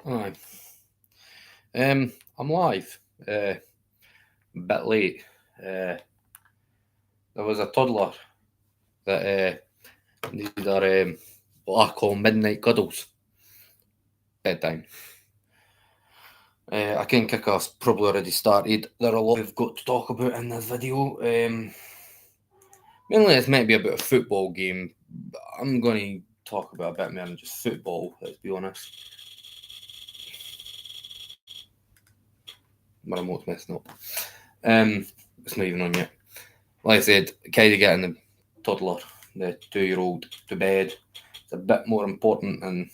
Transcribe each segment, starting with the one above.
Aye. I'm live. A bit late. There was a toddler that needed our what I call midnight cuddles. Bedtime. I can kick us probably already started. There are a lot we've got to talk about in this video. Mainly it's meant to be about a football game. But I'm going to talk about a bit more than just football, let's be honest. My remote's messing up. It's not even on yet. Like I said, kind of getting the toddler, the 2-year-old, to bed. It's a bit more important than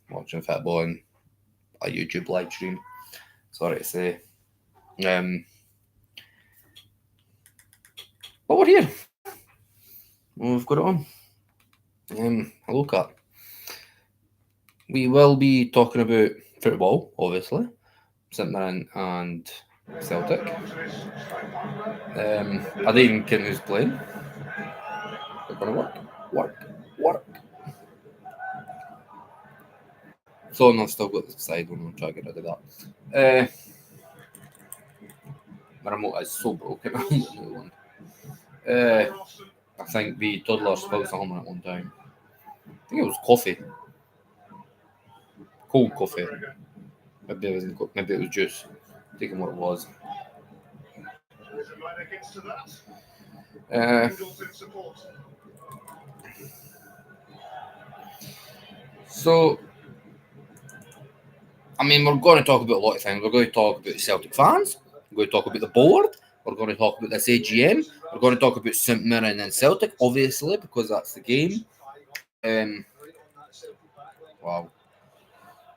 watching football and a YouTube live stream. Sorry to say. But we're here. We've got it on. Hello, Cat. We will be talking about football, obviously. St Mirren and Celtic. I don't even care who's playing. They're going to work. So I've still got the side one. I'll try to get rid of that. My remote is so broken. I need a new one. I think the toddler spilled something at one time. I think it was coffee. Cold coffee. Maybe it was juice. Taking what it was. So, I mean, we're going to talk about a lot of things. We're going to talk about Celtic fans. We're going to talk about the board. We're going to talk about this AGM. We're going to talk about St Mirren and Celtic, obviously, because that's the game. Wow.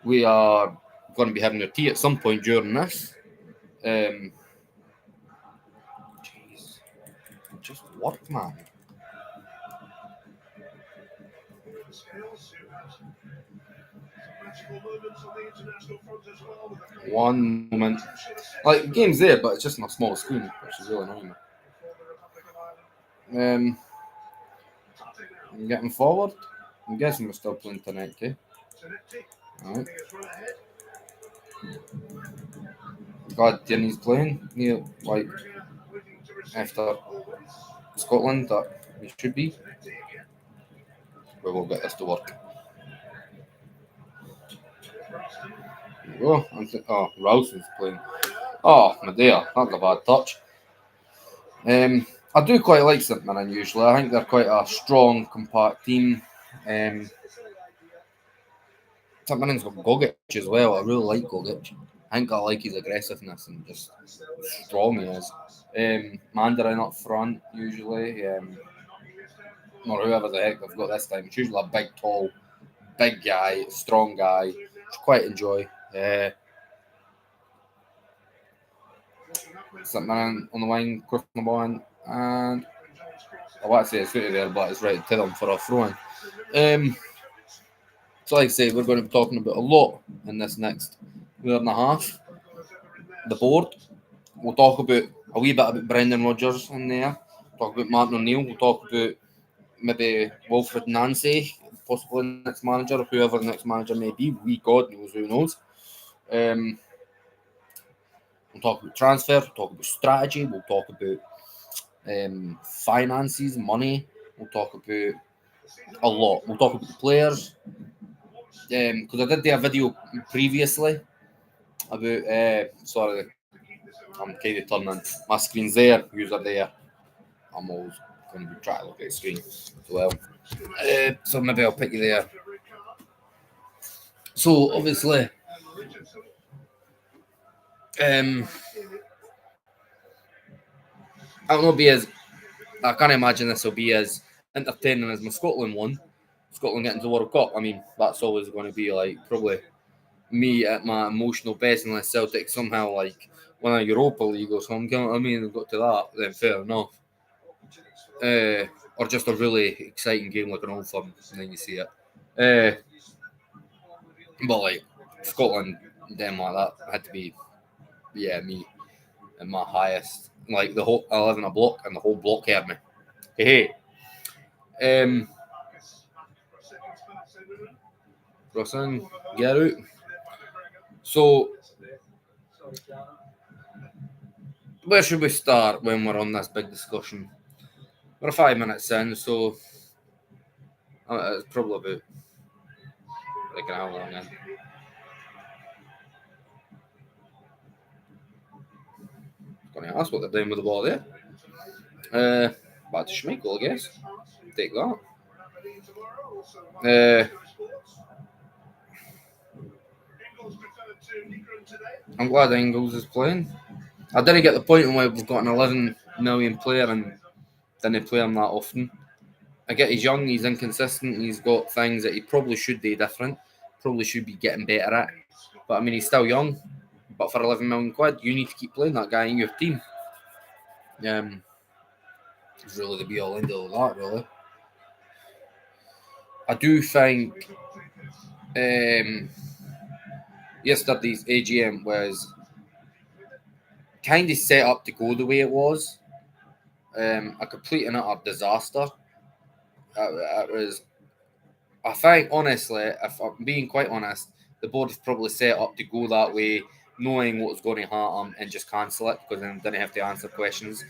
We are going to be having a tea at some point during this. Jeez. Just work, man. One moment. Like, the game's there, but it's just on a small screen, which is really annoying me. I'm getting forward. I'm guessing we're still playing tonight, okay? Alright. God, Tierney's playing. Yeah, like, after Scotland, that he should be. We will get this to work. There we go. Ralston's playing. Oh, my dear, that's a bad touch. I do quite like St Mirren usually. I think they're quite a strong, compact team. St Mirren's got Gogic as well. I really like Gogic. I think I like his aggressiveness and just strong he is. Mandarin up front usually. Or whoever the heck they've got this time. It's usually a big, tall, big guy, strong guy, which I quite enjoy. St Mirren on the wing, crossing the ball in, and I want to say it's out there, but it's right to them for a throw in. So, like I say, we're going to be talking about a lot in this next year and a half. The board. We'll talk about a wee bit about Brendan Rodgers in there. Talk about Martin O'Neill. We'll talk about maybe Wilfred Nancy, possibly next manager, whoever the next manager may be. God knows, who knows. We'll talk about transfer. We'll talk about strategy. We'll talk about finances, money. We'll talk about a lot. We'll talk about the players. Because I did do a video previously about sorry, I'm kind of turning my screen's there, views are there. I'm always going to be trying to look at the screen as well. So maybe I'll put you there. So obviously, I'll not be as, I can't imagine this will be as entertaining as my Scotland one. Scotland getting to the World Cup. I mean, that's always going to be like probably me at my emotional best unless Celtic somehow like win a Europa League or something. You know what I mean? Got to that, then fair enough. Or just a really exciting game like an Old Firm, and then you see it. But like Scotland, Denmark, that had to be, me at my highest. Like the whole, I live in a block, and the whole block heard me. Hey. Cross in, get out. So, where should we start when we're on this big discussion? We're 5 minutes in, so it's probably about like an hour long in. Gonna ask what they're doing with the ball there. Back to Schmeichel, I guess. Take that. I'm glad Engels is playing. I didn't get the point where we've got an 11 million player and didn't play him that often. I get he's young, he's inconsistent, he's got things that he probably should do different, probably should be getting better at. But I mean, he's still young. But for 11 million quid, you need to keep playing that guy in your team. It's really the be all end all of that, really. I do think yesterday's AGM was kind of set up to go the way it was. A complete and utter disaster. It was. I think, honestly, if I'm being quite honest, the board is probably set up to go that way, knowing what's going to hurt them and just cancel it because then they didn't have to answer questions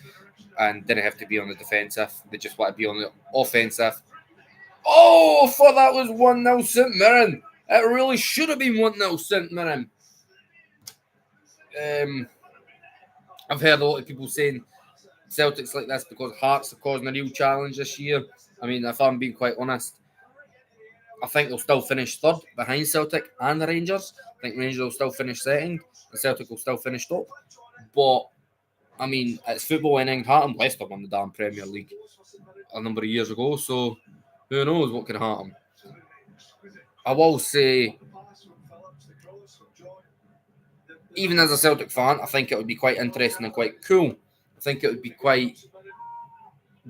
and didn't have to be on the defensive. They just want to be on the offensive. Oh, I thought that was 1-0 St Mirren. It really should have been 1-0 St Mirren. I've heard a lot of people saying Celtic's like this because Hearts are causing a real challenge this year. I mean, if I'm being quite honest, I think they'll still finish third behind Celtic and the Rangers. I think Rangers will still finish second and Celtic will still finish top. But, I mean, it's football in England. Leicester won the damn Premier League a number of years ago, so who knows what can happen. I will say, even as a Celtic fan, I think it would be quite interesting and quite cool. I think it would be quite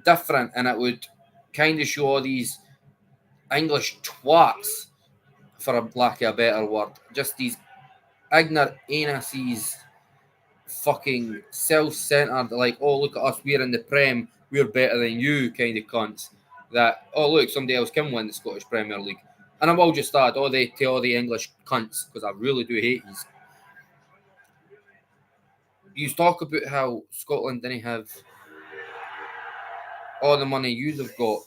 different and it would kind of show all these English twats, for a lack of a better word, just these ignorant anuses, fucking self-centered, like, oh, look at us, we're in the Prem, we're better than you kind of cunts. That, oh, look, somebody else can win the Scottish Premier League. And I will just add, all the English cunts, because I really do hate these. You talk about how Scotland didn't have all the money you'd have got.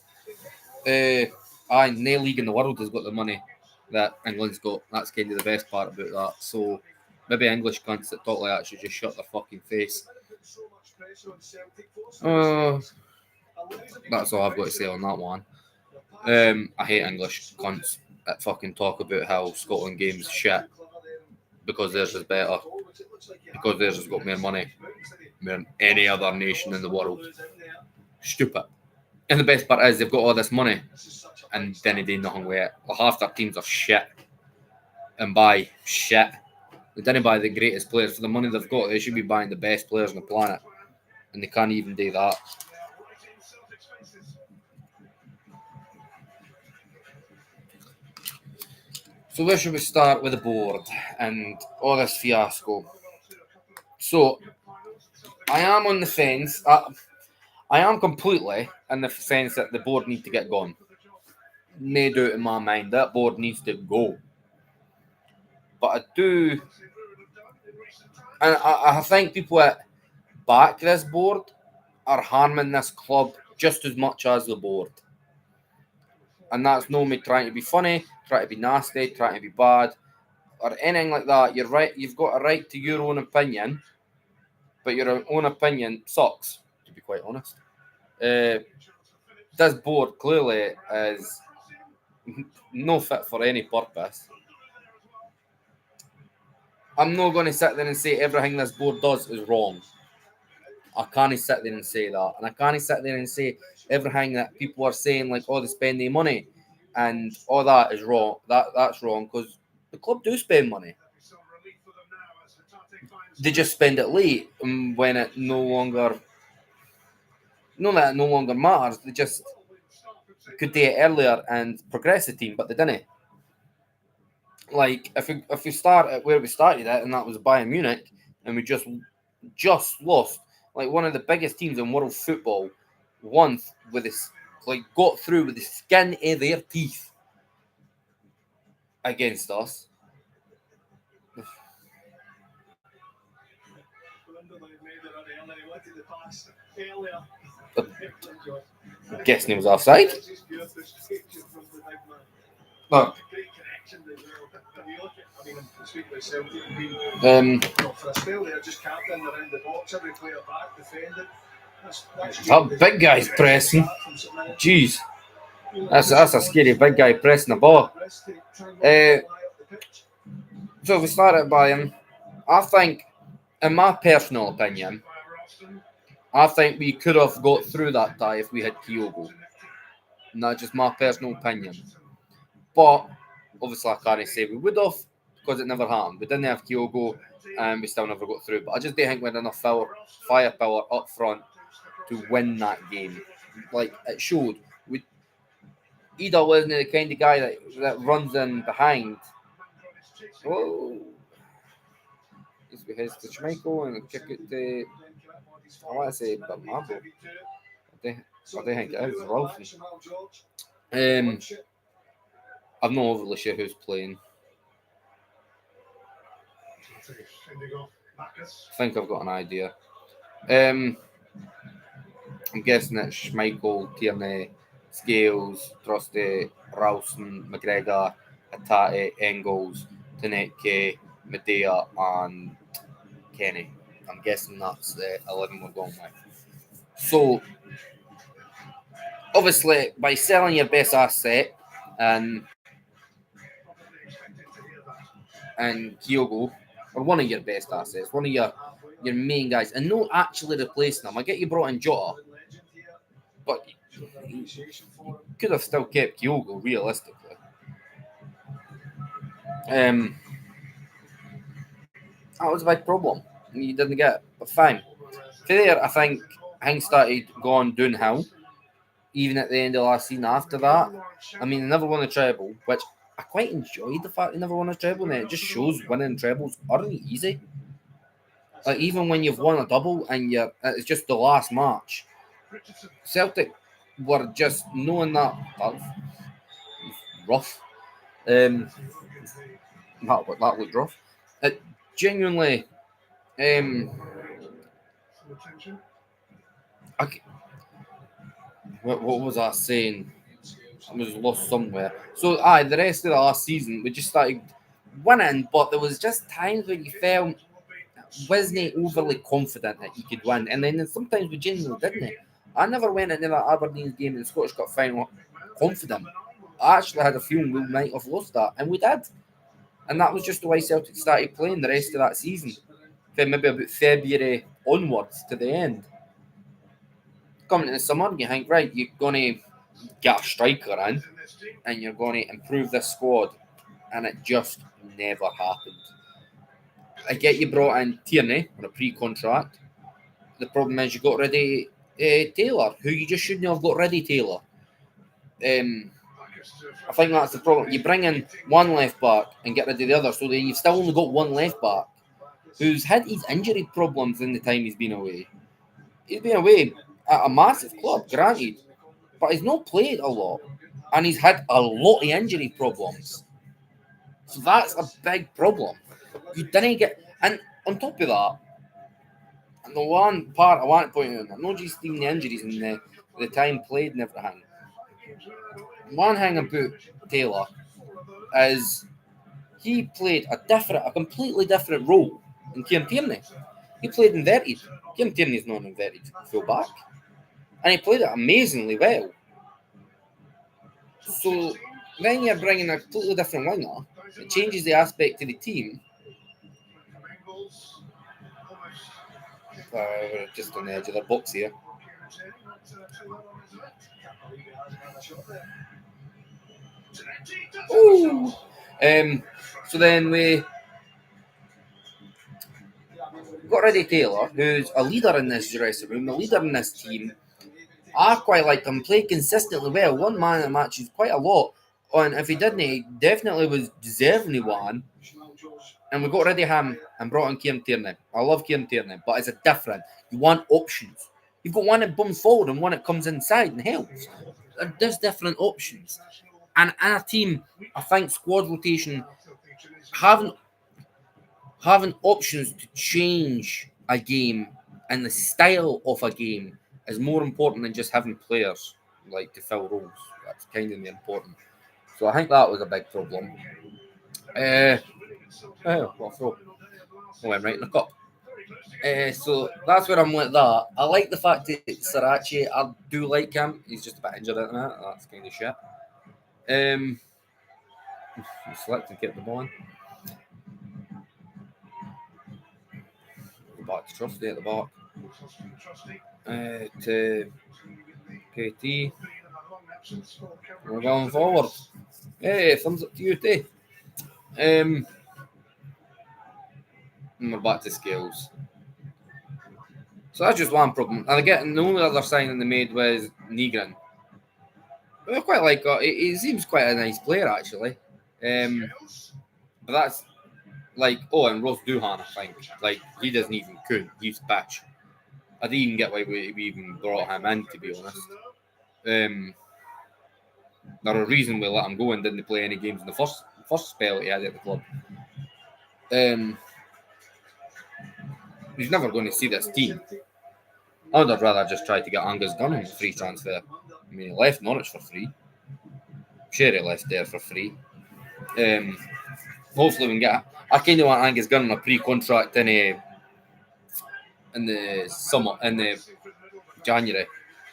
No league in the world has got the money that England's got. That's kind of the best part about that. So maybe English cunts that talk like that should just shut their fucking face. That's all I've got to say on that one. I hate English cunts that fucking talk about how Scotland games shit because theirs is better. Because theirs has got more money than any other nation in the world. Stupid. And the best part is they've got all this money and then they do nothing with it. Well, half their teams are shit. And buy shit. They didn't buy the greatest players. For the money they've got, they should be buying the best players on the planet. And they can't even do that. So where should we start with the board and all this fiasco? So, I am on the fence. I am completely in the sense that the board needs to get gone. No doubt in my mind, that board needs to go. But I do, and I think people that back this board are harming this club just as much as the board. And that's no me trying to be funny, trying to be nasty, trying to be bad, or anything like that. You're right. You've got a right to your own opinion, but your own opinion sucks, to be quite honest. This board clearly is no fit for any purpose. I'm not going to sit there and say everything this board does is wrong. I can't sit there and say that. And I can't sit there and say everything that people are saying, like, oh, they spend their money and all that is wrong. That's wrong because the club do spend money. They just spend it late when it no longer matters. They just could do it earlier and progress the team, but they didn't. Like, if we start at where we started at, and that was Bayern Munich, and we just lost, like, one of the biggest teams in world football, won with this, like, got through with the skin of their teeth against us. I'm guessing he was offside. No. That big guy's pressing. Jeez. That's a scary big guy pressing the ball. So if we start at Bayern, I think, in my personal opinion, I think we could have got through that tie if we had Kyogo. And that's just my personal opinion. But obviously I can't say we would have because it never happened. We didn't have Kyogo and we still never got through. But I just don't think we had enough firepower up front to win that game. Like it showed. Ida wasn't the kind of guy that runs in behind. Oh, it's because the Schmeichel and kick it to. I want to say Bamabo. I don't think it is Rolfie. I'm not overly sure who's playing. I think I've got an idea. I'm guessing it's Schmeichel, Tierney, Scales, Trusty, Ralston, McGregor, Hatate, Engels, Taneke, Medea, and Kenny. I'm guessing that's the 11 we're going with. So, obviously, by selling your best asset and Kyogo, or one of your best assets, one of your main guys, and not actually replacing them. I get you brought in Jota, but you could have still kept Kyogo realistically. That was a big problem. You didn't get it, but fine. There, I think things started going downhill, even at the end of last season after that. I mean, they never won a treble, which I quite enjoyed the fact they never won a treble, and it just shows winning trebles aren't easy. Like, even when you've won a double and it's just the last match, Celtic were just knowing that was rough. That looked rough. It genuinely. What was I saying? I was lost somewhere. So, the rest of the last season, we just started winning, but there was just times when you felt wasn't overly confident that you could win, and then sometimes we genuinely didn't. I never went into that Aberdeen game in the Scottish Cup final confident. I actually had a feeling we might have lost that, and we did. And that was just the way Celtic started playing the rest of that season. From maybe about February onwards to the end. Coming to the summer, you think, right, you're going to get a striker in and you're going to improve this squad. And it just never happened. I get you brought in Tierney on a pre-contract. The problem is you got ready Taylor, who you just shouldn't have got ready Taylor. I think that's the problem. You bring in one left back and get rid of the other, so then you've still only got one left back who's had his injury problems in the time he's been away. He's been away at a massive club, granted, but he's not played a lot, and he's had a lot of injury problems. So that's a big problem. You didn't get, and on top of that, and the one part I want to point out, not just even the injuries and the time played and everything. One thing about Taylor is he played a completely different role than Kieran Tierney. He played inverted. Kieran Tierney's not an inverted full back. And he played it amazingly well. So then you're bringing a completely different winger. It changes the aspect of the team. We're just on the edge of the box here. Ooh. So then we got rid of Taylor, who's a leader in this dressing room, a leader in this team. I quite like him, play consistently well. One man in the match is quite a lot. And if he didn't, he definitely was deserving of one. And we got rid of him and brought in Kieran Tierney. I love Kieran Tierney, but it's a different. You want options. You've got one that bums forward and one that comes inside and helps. There's different options. And in a team, I think squad rotation, having options to change a game and the style of a game is more important than just having players like to fill roles. That's kind of important. So I think that was a big problem. What a throw. Went right in the cup. So that's where I'm like that. I like the fact that Sriracha, I do like him. He's just a bit injured at the minute. That's kind of shit. He slipped and kept the ball in. Go back to Trusty at the back. To KT. We're going forward. Hey, thumbs up to you too. And we're back to Scales. So that's just one problem. And again, the only other signing they made was Nigran. I quite like he seems quite a nice player actually. But that's like, and Ross Doohan, I think. Like, he doesn't even cook. He's batch. I didn't even get why we even brought him in, to be honest. There's a reason we let him go and didn't play any games in the first spell he had at the club. He's never going to see this team. I would have rather just tried to get Angus Gunn on a free transfer. I mean, he left Norwich for free. Sure, he left there for free. Hopefully we can get. I kind of want Angus Gunn on a pre-contract in the summer, in the January,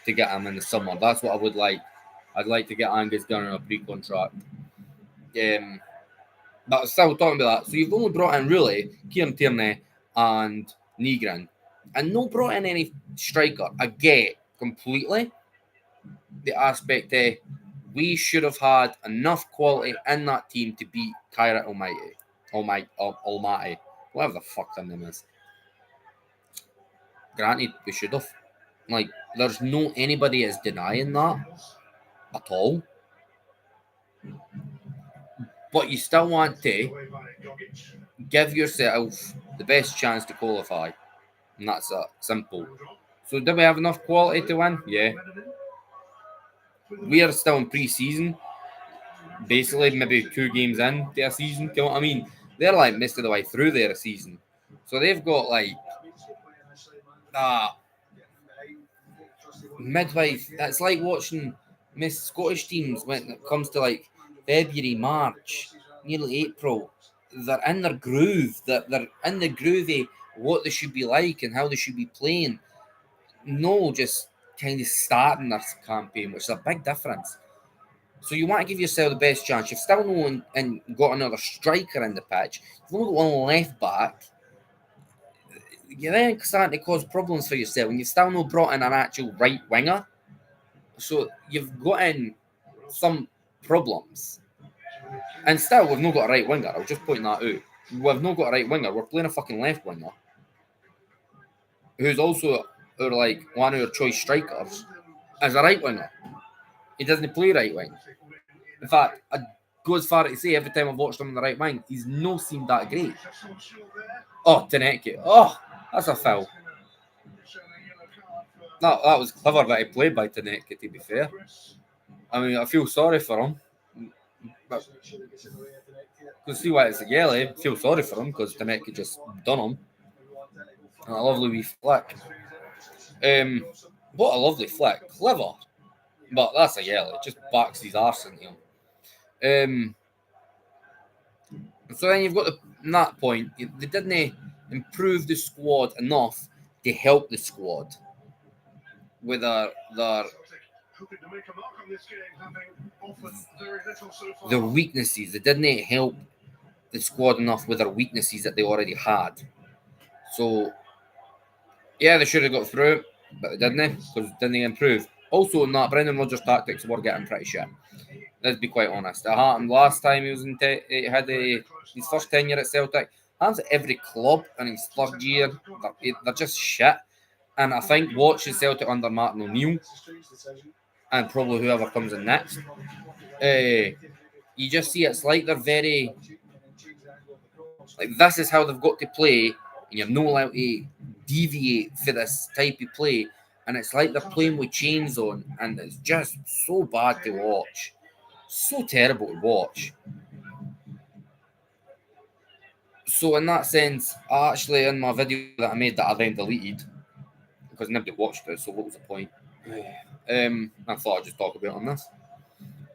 to get him in the summer. That's what I would like. I'd like to get Angus Gunn on a pre-contract. But still talking about that. So you've only brought in really Kieran Tierney and Nigran, and no brought in any striker. I get completely the aspect that we should have had enough quality in that team to beat Kyra Almighty, whatever the fuck that name is. Granted, we should have. Like, there's no anybody is denying that at all. But you still want to give yourself the best chance to qualify. And that's simple. So do we have enough quality to win? Yeah. We are still in pre-season. Basically, maybe 2 games into a season. You know what I mean? They're like most of the way through their season. So they've got like midway. It's like watching most Scottish teams when it comes to like February, March, nearly April. They're in their groove. They're in the groovy what they should be like and how they should be playing. No, just kind of starting their campaign, which is a big difference. So you want to give yourself the best chance. You've still no and got another striker in the pitch. You've only got one left back. You're then starting to cause problems for yourself, and you've still not brought in an actual right winger. So you've got in some problems. And still, we've not got a right winger. I'll just point that out. We've not got a right winger. We're playing a fucking left winger, who's also one of our choice strikers, as a right winger. He doesn't play right wing. In fact, I go as far as to say every time I've watched him on the right wing, he's not seemed that great. Oh, Taneki. Oh, that's a foul. That was clever that he played by Taneki, to be fair. I mean, I feel sorry for him. You see why it's a yellow. I feel sorry for him because Taneki just done him. And a lovely wee flick. What a lovely flick. Clever. But that's a yellow. It just backs his arse into him. So then you've got that point. They didn't improve the squad enough to help the squad with their weaknesses. They didn't help the squad enough with their weaknesses that they already had. So, yeah, they should have got through, but they didn't because they didn't improve. Also, in that, Brendan Rodgers' tactics were getting pretty shit. Let's be quite honest. It happened last time he was he had his first tenure at Celtic. It happens at every club in his third year. They're just shit. And I think watching Celtic under Martin O'Neill and probably whoever comes in next, you just see it's like they're very like this is how they've got to play, and you're not allowed to deviate for this type of play. And it's like they're playing with chains on, and it's just so bad to watch. So terrible to watch. So in that sense, I actually, in my video that I made that I then deleted, because nobody watched it, so what was the point? I thought I'd just talk about it on this.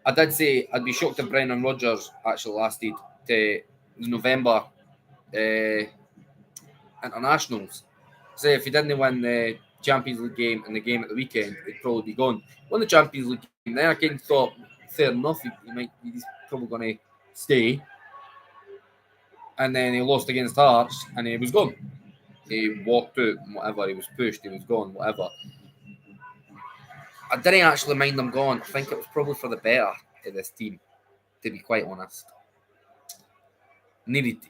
I did say I'd be shocked if Brendan Rodgers actually lasted to the November internationals. Say if he didn't win the Champions League game and the game at the weekend, he'd probably be gone. Won the Champions League game, then I kind of thought, fair enough, he's probably going to stay. And then he lost against Hearts and he was gone. He walked out, whatever, he was pushed, he was gone, whatever. I didn't actually mind him gone. I think it was probably for the better of this team, to be quite honest. He needed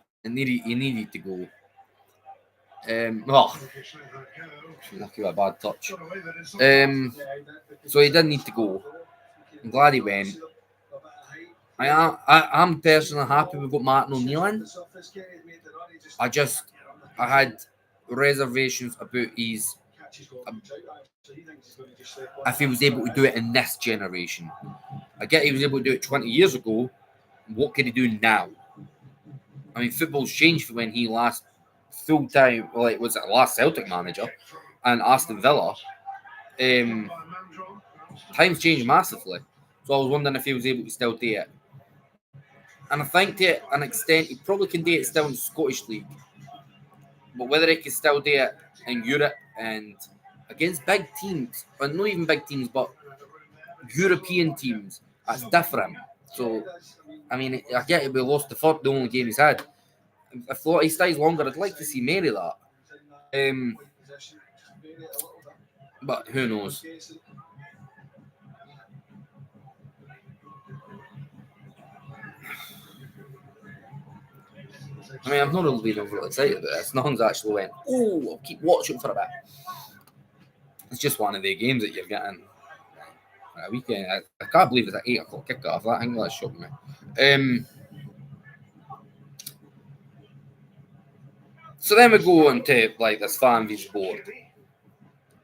to go. Lucky with a bad touch. So he didn't need to go. I'm glad he went. I'm personally happy we've got Martin O'Neill in. I had reservations about his if he was able to do it in this generation. I get he was able to do it 20 years ago. What can he do now? I mean, football's changed from when he last full time, was it last Celtic manager and Aston Villa. Times changed massively. So I was wondering if he was able to still do it. And I think to an extent he probably can do it still in the Scottish League. But whether he can still do it in Europe and against big teams, or not even big teams, but European teams, that's different. So, I mean, I get it, we lost the only game he's had. If he stays longer, I'd like to see Mary that. But who knows? I mean, I've not really been overly excited about this. Nothing's actually went, oh, I'll keep watching for a bit. It's just one of the games that you're getting a weekend. I can't believe it's at 8 o'clock kickoff. I think that's shocked me. So then we go on to this fan vs board.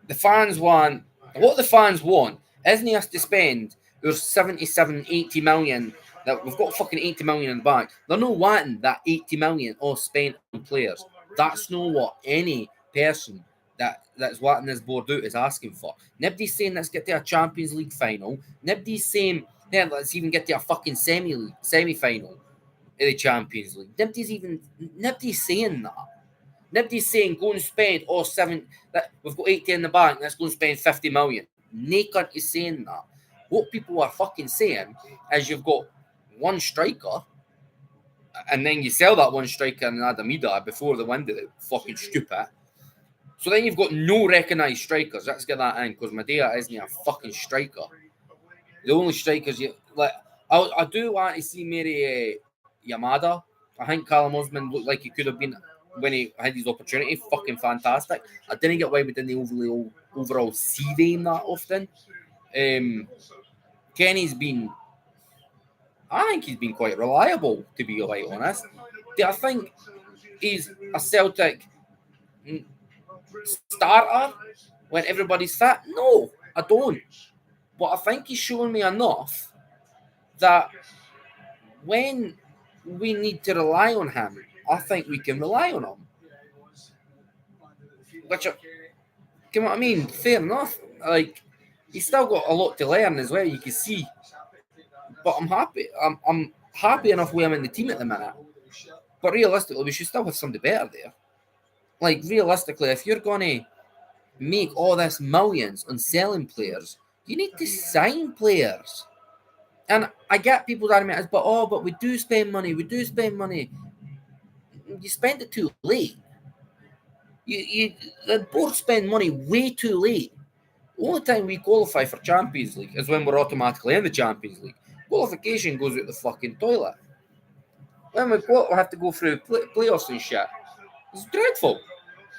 The fans want what the fans want isn't us to spend our 77, 80 million that we've got fucking 80 million in the bank. They're not wanting that 80 million all spent on players. That's not what any person that's wanting this board out is asking for. Nobody's saying let's get to a Champions League final. Nobody's saying let's even get to a fucking semi-final of the Champions League. Nobody's saying that. Nobody's saying go and spend all seven. We've got 80 in the bank. Let's go and spend 50 million. No cunt is saying that. What people are fucking saying is you've got one striker, and then you sell that one striker and Adamida before the window. Fucking stupid. So then you've got no recognised strikers. Let's get that in because Medea isn't a fucking striker. The only strikers I do want to see Mary Yamada. I think Callum Osman looked like he could have been when he had his opportunity. Fucking fantastic. I didn't get why we didn't overall see him that often. Kenny's been, I think he's been quite reliable, to be quite honest. Do I think he's a Celtic starter when everybody's fit? No, I don't. But I think he's shown me enough that when we need to rely on him, I think we can rely on him. Which, you know what I mean? Fair enough. He's still got a lot to learn as well, you can see. But I'm happy. I'm happy enough with him in the team at the minute. But realistically, we should still have somebody better there. Realistically, if you're going to make all this millions on selling players, you need to sign players. And I get people's argument but we do spend money. You spend it too late. The board spend money way too late. The only time we qualify for Champions League is when we're automatically in the Champions League. Qualification goes out the fucking toilet. When we have to go through playoffs and shit. It's dreadful.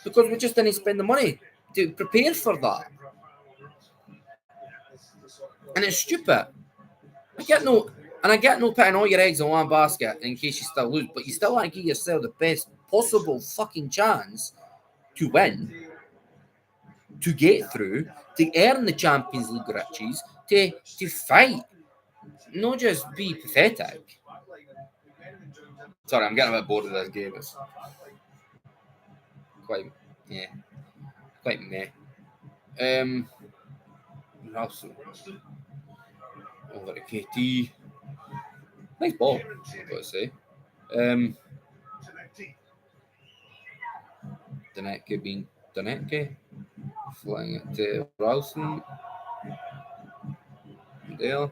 Because we just didn't spend the money to prepare for that. And it's stupid. I get no putting all your eggs in one basket in case you still lose, but you still want to give yourself the best possible fucking chance to win, to get through, to earn the Champions League riches, to fight, not just be pathetic. Sorry, I'm getting a bit bored of this game. It's quite meh. Ralston. Over to KT. Nice ball, I've got to say. Danetke being Danetke. Flying it to Ralston. There.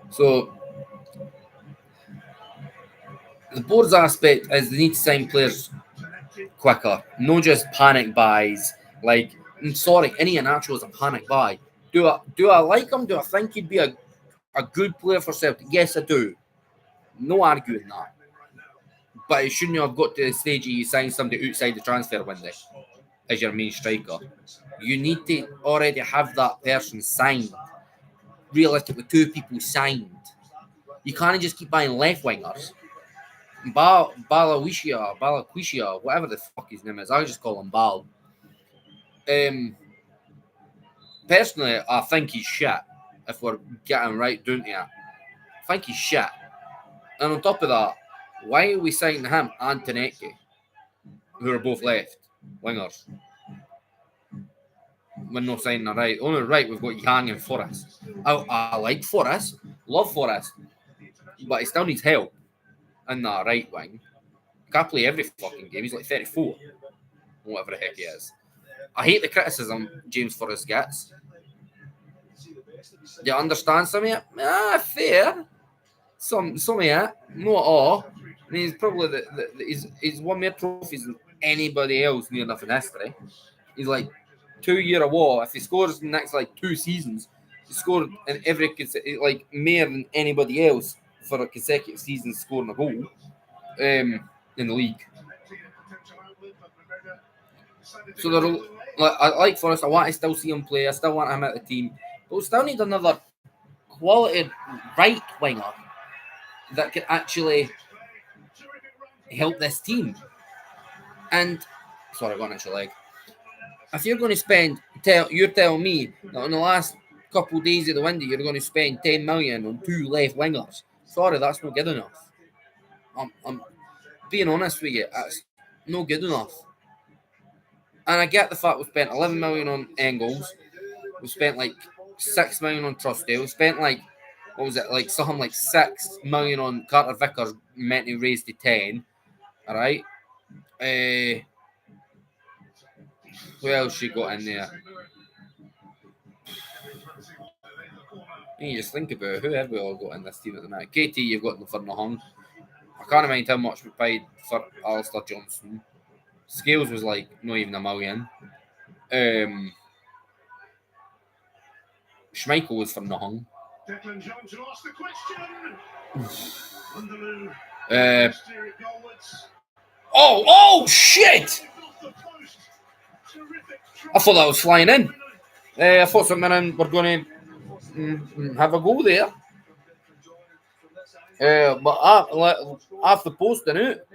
So the board's aspect is they need to sign players quicker, no just panic buys. Like, I'm sorry, Iheanacho is a panic buy. Do I like him? Do I think he'd be a good player for Celtic? Yes, I do. No arguing that. But it shouldn't have got to the stage you sign somebody outside the transfer window as your main striker. You need to already have that person signed. Realistically, 2 people signed. You can't just keep buying left wingers. Balaquishia, whatever the fuck his name is. I'll just call him Bal. Personally, I think he's shit. If we're getting right down to it, I think he's shit. And on top of that, why are we signing him and Taneke, who are both left wingers? We're not signing the right. Only right we've got Yang and Forrest. I like Forrest, love Forrest, but he still needs help in that right wing. Can't play every fucking game. He's like 34, whatever the heck he is. I hate the criticism James Forrest gets. Do you understand some of it? Fair. Some of it, not all. And he's probably he's won more trophies than anybody else near enough in history. He's like 2 year award. If he scores in the next like 2 seasons, he scored in every like more than anybody else for a consecutive season scoring a goal in the league. So I like Forrest. I want to still see him play. I still want him at the team, but we still need another quality right winger that can actually help this team. And sorry, I got an extra leg. If you're going to spend, you're telling me that in the last couple of days of the window, you're going to spend 10 million on 2 left wingers. Sorry, that's not good enough. I'm being honest with you, that's not good enough. And I get the fact we spent 11 million on Engels. We spent like 6 million on Trussdale. We spent like, what was it, like something like 6 million on Carter Vickers, meant to raise to 10. All right. Who else she got in there? You just think about it. Who have we all got in this team at the minute? KT, you've got for Nahong. I can't mind how much we paid for Alistair Johnson. Scales was like not even $1 million. Schmeichel was for Nahong. Declan Jones will ask the question. Oh shit! I thought that was flying in. I thought St Mirren were going to have a go there. But after posting it,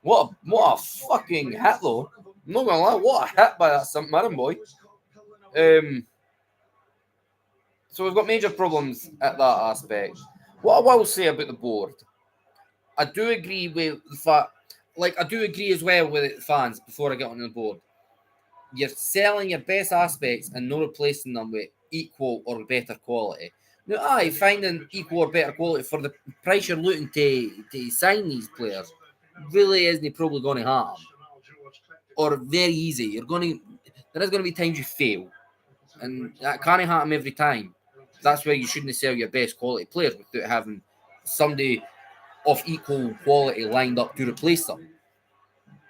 what a fucking hit though. I'm not gonna lie, what a hit by that St Mirren boy. So we've got major problems at that aspect. What I will say about the board, I do agree with the fact, like I do agree as well with the fans before I get on the board. You're selling your best aspects and not replacing them with equal or better quality. Now, finding equal or better quality for the price you're looking to sign these players really isn't probably going to happen. Or very easy. There is going to be times you fail. And that can't happen every time. That's why you shouldn't sell your best quality players without having somebody of equal quality lined up to replace them.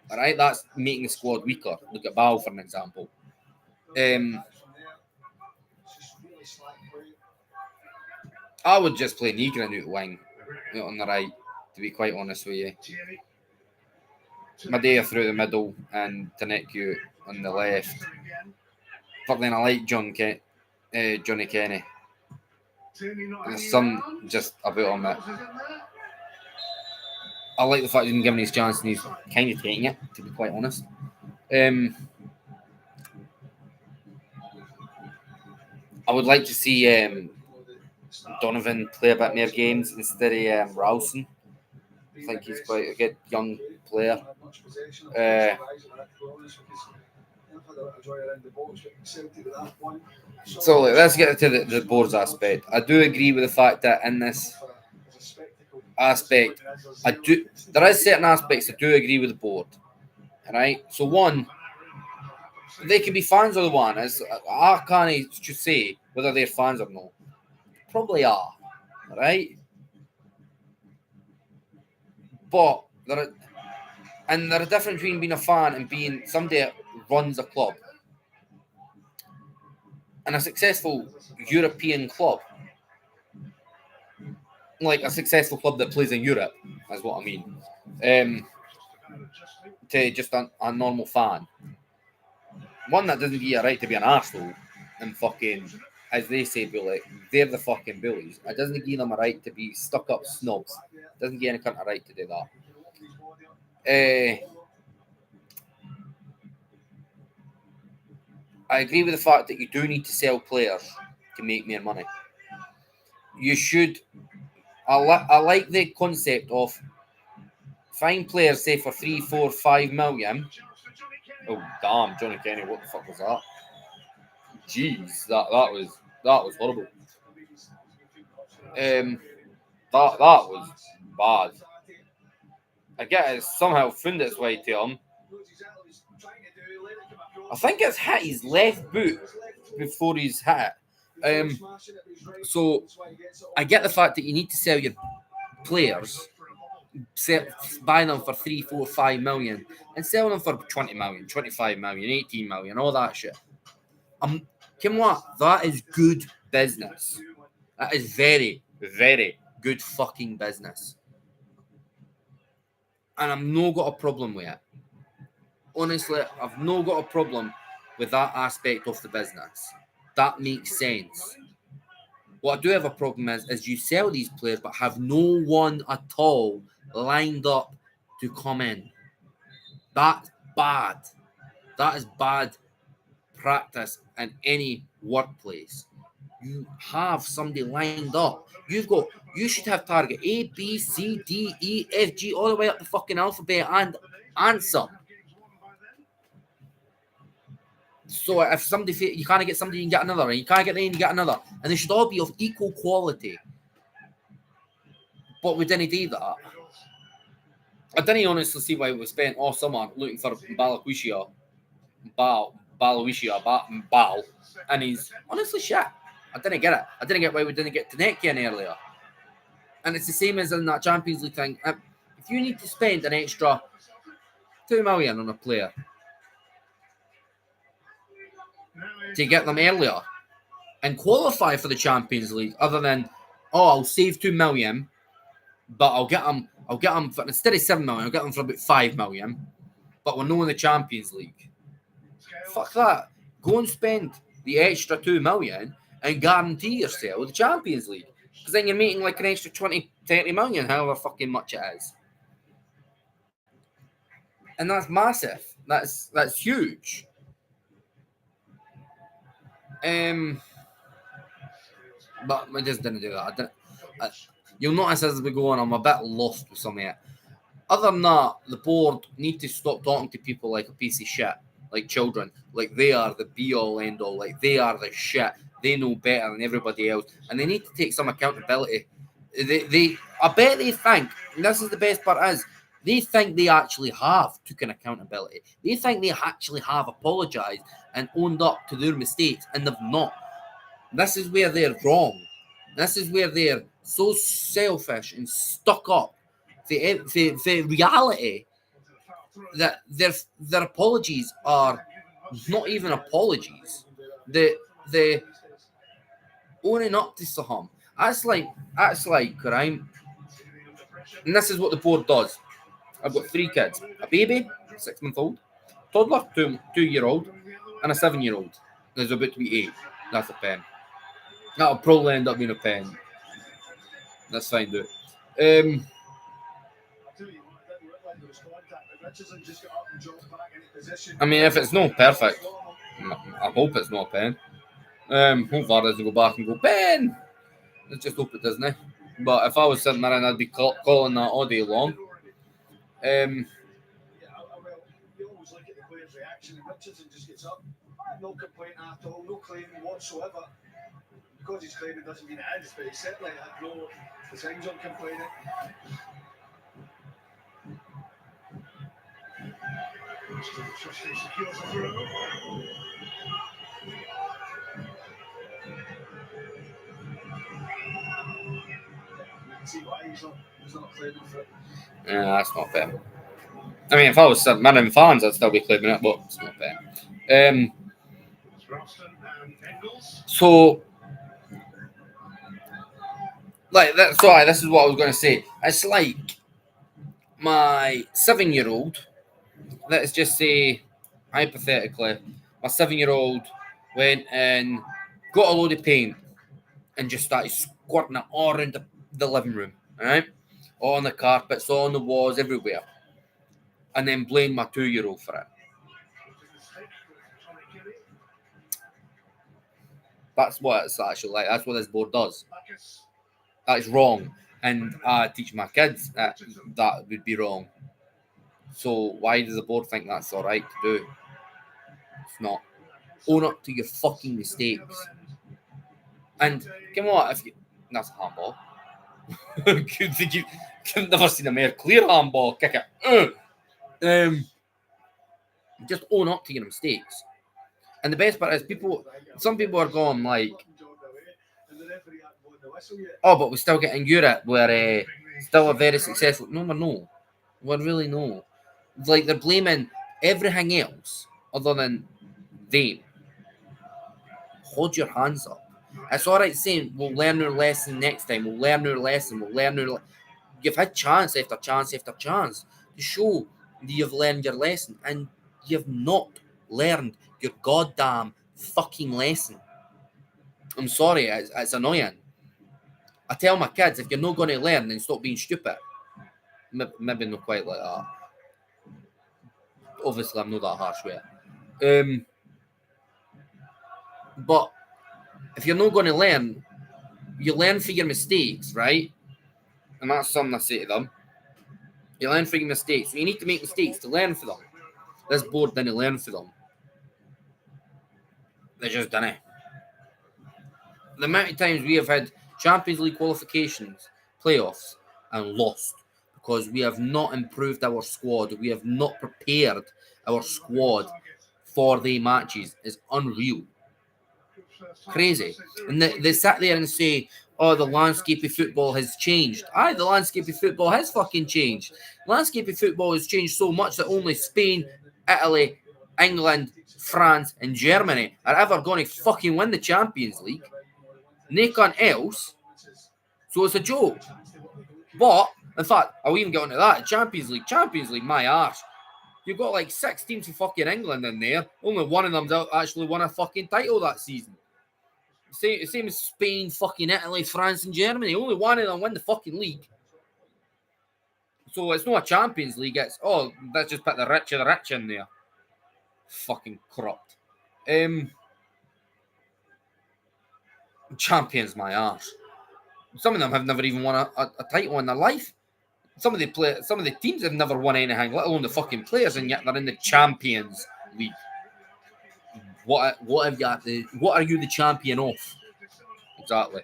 All right, that's making the squad weaker. Look at Bal, for an example. I would just play Nygren out wing on the right, to be quite honest with you. Madea through the middle and Taneke on the left. But then I like Johnny Kenny. There's some just about him that I like the fact he's been given his chance and he's kind of taking it, to be quite honest. I would like to see Donovan play a bit more games instead of Ralston. I think he's quite a good young player. So let's get to the boards aspect. I do agree with the fact that in this aspect, there is certain aspects I do agree with the board. Right? So one, they can be fans of the one. As I can't just say whether they're fans or not. Probably are, right? But there are a difference between being a fan and being somebody that runs a club. And a successful European club. Like a successful club that plays in Europe, is what I mean. To just a normal fan. One that doesn't give you a right to be an arsehole and fucking, as they say, bully, they're the fucking bullies. It doesn't give them a right to be stuck up snobs. It doesn't give any kind of right to do that. I agree with the fact that you do need to sell players to make more money. You should. I like the concept of find players, say, for 3, 4, 5 million. Oh damn, Johnny Kenny, what the fuck was that? Jeez, that was horrible. That was bad. I get it somehow found its way to him. I think it's hit his left boot before he's hit it. So I get the fact that you need to sell your players, buy them for 3, 4, 5 million and sell them for 20 million, 25 million, 18 million, all that shit. Kim what? That is good business. That is very, very good fucking business. And I've no got a problem with it. Honestly, I've no got a problem with that aspect of the business. That makes sense. What I do have a problem is you sell these players but have no one at all lined up to come in. That's bad. That is bad practice in any workplace. You have somebody lined up. You should have target A, B, C, D, E, F, G, all the way up the fucking alphabet and answer. So if somebody, you can't get somebody, you can get another, and you can't get them, you get another, and they should all be of equal quality. But we didn't do that. I didn't honestly see why we spent all summer looking for Balawisha, and he's honestly shit. I didn't get it. I didn't get why we didn't get Tanekian earlier. And it's the same as in that Champions League thing. If you need to spend an extra 2 million on a player to get them earlier and qualify for the Champions League, other than, I'll save 2 million, but I'll get them for, instead of 7 million, I'll get them for about 5 million, but we're not in the Champions League. Fuck that. Go and spend the extra 2 million and guarantee yourself the Champions League. Because then you're making like an extra 20, 30 million, however fucking much it is. And that's massive. That's huge. But we just didn't do that. You'll notice as we go on, I'm a bit lost with some of it. Other than that, the board need to stop talking to people like a piece of shit, like children, like they are the be-all, end-all, like they are the shit. They know better than everybody else, and they need to take some accountability. I bet they think, and this is the best part is, they think they actually have taken accountability. They think they actually have apologised and owned up to their mistakes, and they've not. This is where they're wrong. This is where they're so selfish and stuck up for reality that their apologies are not even apologies. They owning up to something. That's like right? And this is what the board does. I've got 3 kids: a baby, 6-month-old, toddler, 2-year-old, and a 7-year-old. There's about to be 8. That's a pen. That'll probably end up being a pen. That's fine, dude. I mean, if it's not perfect, I hope it's not a pen. Hopefully it doesn't go back and go, pen! Let's just hope it doesn't. But if I was sitting there, I'd be calling that all day long. no complaint at all, no claiming whatsoever. Because he's claiming doesn't mean it is, but he certainly had no designs on complaining. Still secures the throw. You can see why he's not claiming for it. Yeah, that's not fair. I mean, if I was St Mirren fans, I'd still be claiming it, but it's not fair. So, like, this is what I was going to say. It's like my 7-year-old, let's just say, hypothetically, my 7-year-old went and got a load of paint and just started squirting it all around the living room, alright? All on the carpets, all on the walls, everywhere. And then blamed my 2-year-old for it. That's what it's actually like. That's what this board does. That is wrong. And I teach my kids that would be wrong. So why does the board think that's all right to do? It's not. Own up to your fucking mistakes. And come on, that's a handball. You've never seen a more clear handball kick it. Just own up to your mistakes. And the best part is some people are going like, oh, but we're still getting Europe. We're still a very successful. No, we're no. We're really no. Like, they're blaming everything else other than them. Hold your hands up. It's all right saying we'll learn our lesson next time. We'll learn our lesson. You've had chance after chance after chance to show that you've learned your lesson, and you've not learned your goddamn fucking lesson. I'm sorry, it's annoying. I tell my kids, if you're not going to learn, then stop being stupid. Maybe not quite like that. Obviously, I'm not that harsh with it. But if you're not going to learn, you learn for your mistakes, right? And that's something I say to them. You learn for your mistakes. So you need to make mistakes to learn for them. This board didn't learn for them. They just didn't. The amount of times we have had Champions League qualifications, playoffs, and lost because we have not improved our squad. We have not prepared our squad for the matches is unreal. Crazy. And they sat there and say, oh, the landscape of football has changed. Aye, the landscape of football has fucking changed. The landscape of football has changed so much that only Spain, Italy, England, France, and Germany are ever going to fucking win the Champions League. Nothing else. So it's a joke. But, in fact, I'll even get onto that. Champions League, my arse. You've got like 6 teams of fucking England in there. Only one of them's actually won a fucking title that season. Same as Spain, fucking Italy, France, and Germany. Only one of them win the fucking league. So it's not a Champions League. It's, let's just put the rich of the rich in there. Fucking corrupt. Champions, my arse. Some of them have never even won a title in their life. Some of the teams have never won anything, let alone the fucking players, and yet they're in the Champions League. What are you the champion of? Exactly.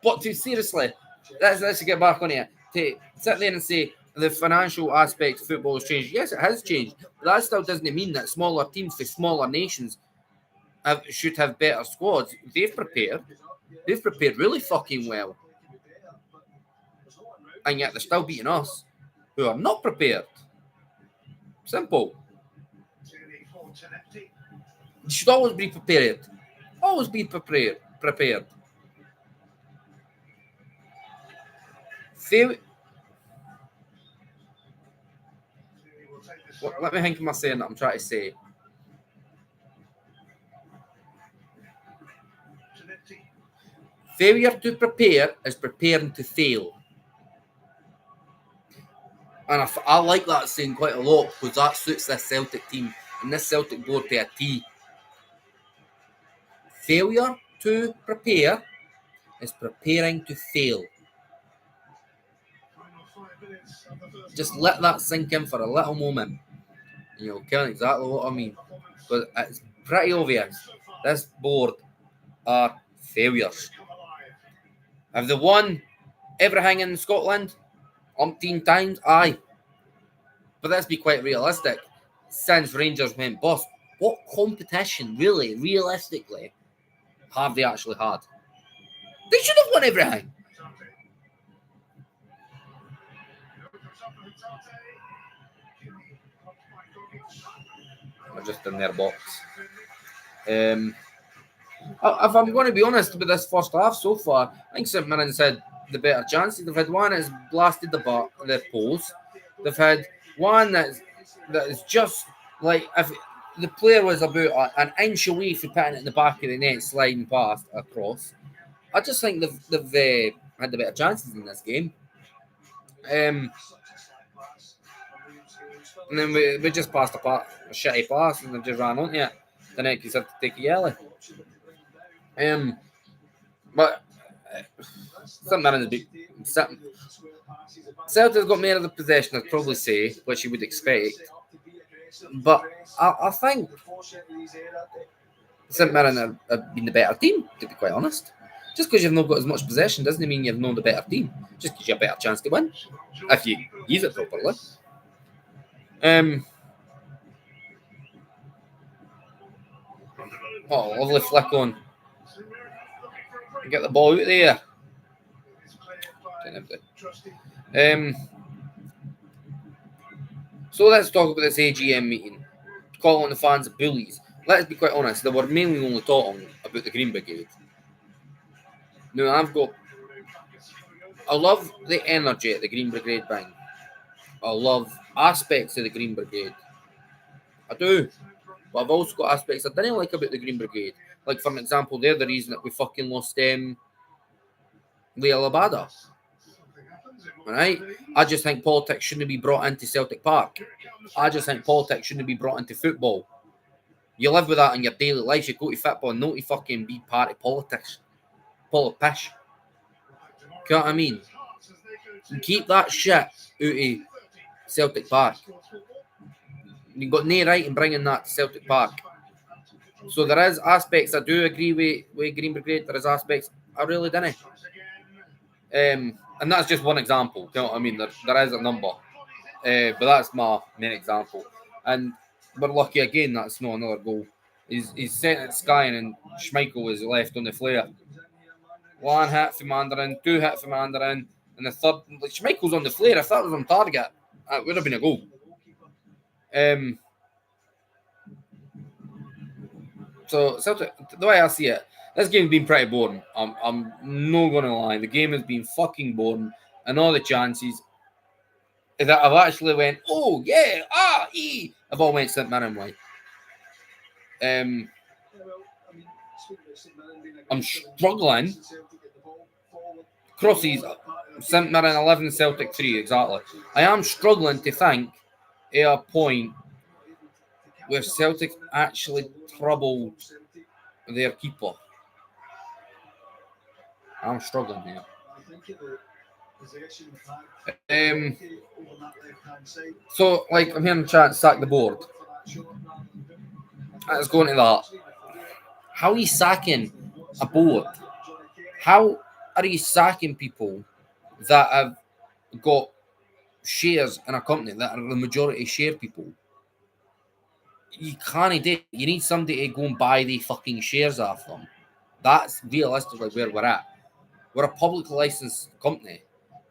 But seriously, let's get back on here. To sit there and say the financial aspect of football has changed. Yes, it has changed. But that still doesn't mean that smaller teams for smaller nations should have better squads. They've prepared really fucking well. And yet they're still beating us, who are not prepared. Simple. You should always be prepared. Always be prepared. Let me think of my saying that I'm trying to say. Failure to prepare is preparing to fail. And I like that saying quite a lot because that suits this Celtic team and this Celtic board to a T. Failure to prepare is preparing to fail. Just let that sink in for a little moment. And you'll get exactly what I mean. But it's pretty obvious. This board are failures. Have they won everything in Scotland umpteen times? Aye. But let's be quite realistic. Since Rangers went bust, what competition, really, realistically, have they actually had? They should have won everything. They're just in their box. If I'm going to be honest with this first half so far, I think St Mirren's had the better chances. They've had one that's blasted the post. They've had one that is just like if the player was about an inch away from putting it in the back of the net, sliding past across. I just think they've had the better chances in this game. And then we just passed a shitty pass and they just ran onto it. The next he's had to take a yellow. But St Mirren's Celtic's got more of the possession, I'd probably say, which you would expect. But I think St Mirren have been the better team, to be quite honest. Just because you've not got as much possession doesn't mean you've known the better team. Just gives you a better chance to win if you use it properly. Oh, lovely flick on. Get the ball out there. So let's talk about this AGM meeting. Calling the fans bullies. Let's be quite honest, they were mainly only talking about the Green Brigade. Now I love the energy at the Green Brigade bang. I love aspects of the Green Brigade. I do. But I've also got aspects I didn't like about the Green Brigade. Like, for example, they're the reason that we fucking lost Leah Labada. Alright? I just think politics shouldn't be brought into Celtic Park. I just think politics shouldn't be brought into football. You live with that in your daily life. You go to football, not to fucking be part of politics. Politish. You know what I mean? Keep that shit out of Celtic Park. You've got no right in bringing that to Celtic Park. So there is aspects I do agree with Green Brigade. There is aspects I really didn't. And that's just one example. You know what I mean? There is a number. But that's my main example. And we're lucky again that's not another goal. He's sent it skying and Schmeichel was left on the flare. One hit from Mandarin, two hit from Mandarin, and the third, like Schmeichel's on the flare. If that was on target, it would have been a goal. So Celtic, the way I see it, this game's been pretty boring. I'm not gonna lie. The game has been fucking boring, and all the chances that I've actually went, oh yeah, I've all went St Mirren way. I'm struggling. Crosses, St Mirren 11, Celtic 3, exactly. I am struggling to think at a point where Celtic actually troubled their keeper. I'm struggling here. So, like, I'm hearing chat sack the board. Let's go into that. How are you sacking a board? How are you sacking people that have got shares in a company that are the majority share people? You can't do it. You need somebody to go and buy the fucking shares off them. That's realistically where we're at. We're a public licensed company.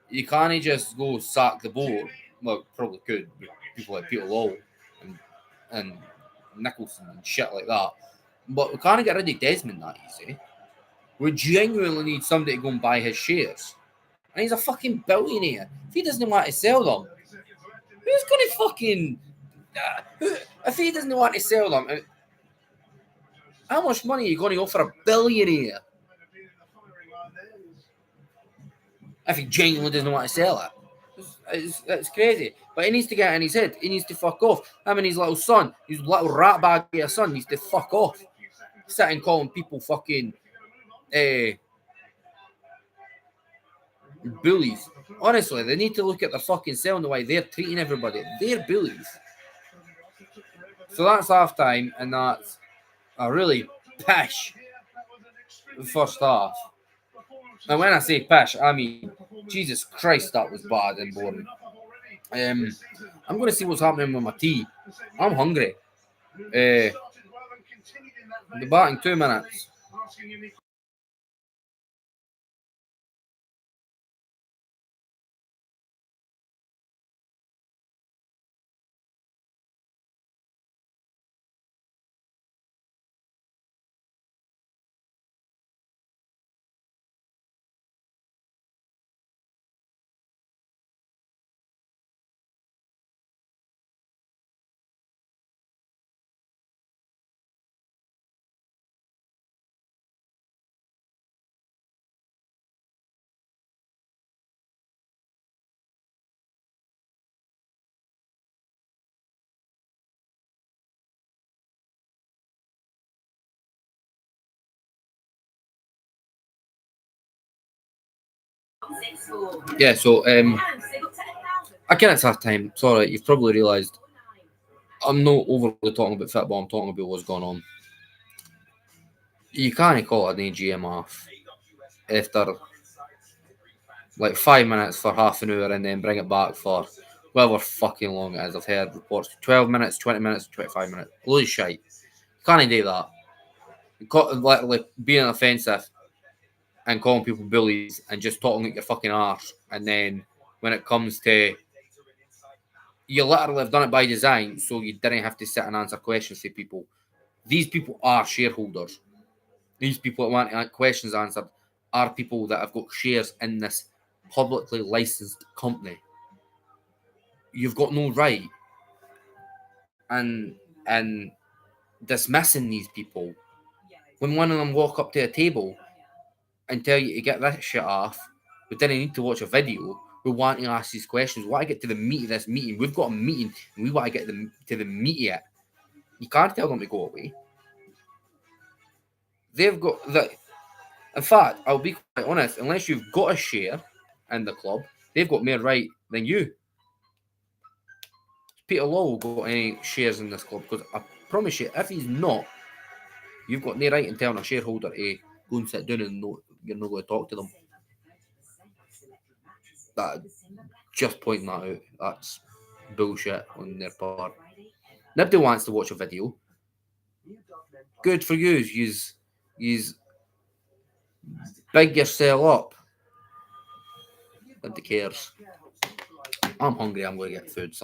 You can't just go sack the board. Well, probably could with people like Peter Law and Nicholson and shit like that. But we can't get rid of Desmond that easy. We genuinely need somebody to go and buy his shares. And he's a fucking billionaire. If he doesn't want to sell them, who's going to fucking... if he doesn't want to sell them, how much money are you going to offer a billionaire? If he genuinely doesn't want to sell it. It's crazy. But he needs to get in his head. He needs to fuck off. I mean, his little son, his little rat bag of a son needs to fuck off. Sitting calling people fucking bullies. Honestly, they need to look at their fucking self and the way they're treating everybody. They're bullies. So that's half time, and that's a really pish first half. And when I say pish, I mean, Jesus Christ, that was bad and boring. I'm going to see what's happening with my tea. I'm hungry. I'll be back in 2 minutes. Yeah, so again, it's half time. Sorry, you've probably realised I'm not overly talking about football. I'm talking about what's going on. You can't call it an AGM off after like 5 minutes for half an hour and then bring it back for however fucking long it is. I've heard reports 12 minutes, 20 minutes, 25 minutes. Loads of shite. You can't do that. You can't, like being offensive and calling people bullies and just talking like your fucking arse. And then when it comes to, you literally have done it by design so you didn't have to sit and answer questions to people. These people are shareholders. These people that want questions answered are people that have got shares in this publicly licensed company. You've got no right and dismissing these people when one of them walk up to a table and tell you to get this shit off. We didn't need to watch a video. We want to ask these questions. We want to get to the meat of this meeting. We've got a meeting and we want to get to the meat of it. You can't tell them to go away. They've got the. In fact, I'll be quite honest. Unless you've got a share in the club, they've got more right than you. Peter Law will got any shares in this club because I promise you, if he's not, you've got no right in telling a shareholder to go and sit down and you're not going to talk to them. That just pointing that out. That's bullshit on their part. Nobody wants to watch a video. Good for you. Use big yourself up. Nobody cares. I'm hungry. I'm going to get food.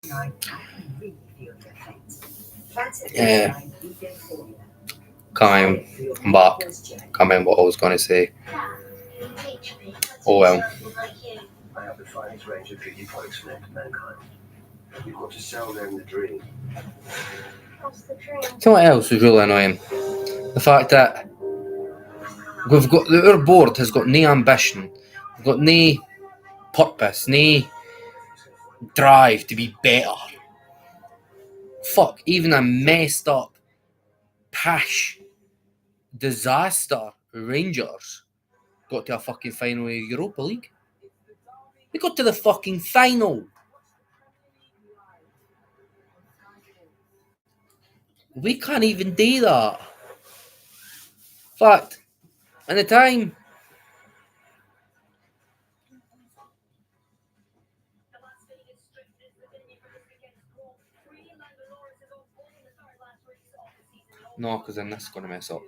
Come I'm back. Can't remember what I was going to say. Oh well. I have the finest range of beauty products for mankind. We want to sell them the dream. You know what else is really annoying? The fact that our board has got no ambition, we've got no purpose, no drive to be better. Fuck, even a messed up pash disaster Rangers got to a fucking final of Europa League. They got to the fucking final. We can't even do that. Fact, in the time no, because then this is going to mess up.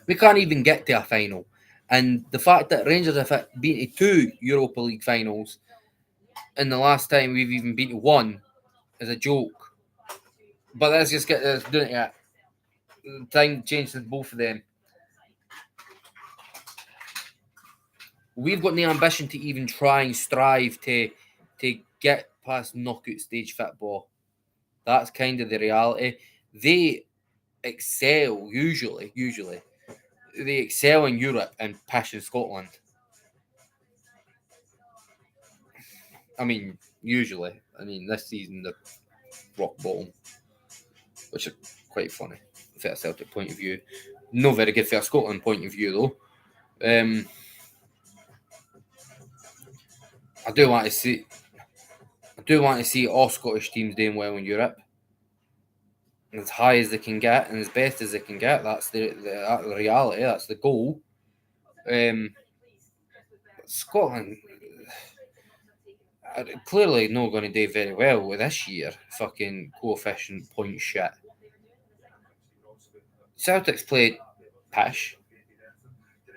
We can't even get to a final. And the fact that Rangers have been to 2 Europa League finals and the last time we've even been to 1 is a joke. But let's just get this doing it. Time changed with both of them. We've got no ambition to even try and strive to get past knockout stage football. That's kind of the reality. They excel usually. They excel in Europe and pish in Scotland. I mean, usually. I mean, this season the rock bottom, which is quite funny from a Celtic point of view. No very good from a Scotland point of view though. I do want to see all Scottish teams doing well in Europe, as high as they can get and as best as they can get. That's the reality. That's the goal. Scotland are clearly not going to do very well with this year. Fucking coefficient point shit. Celtic's played pish.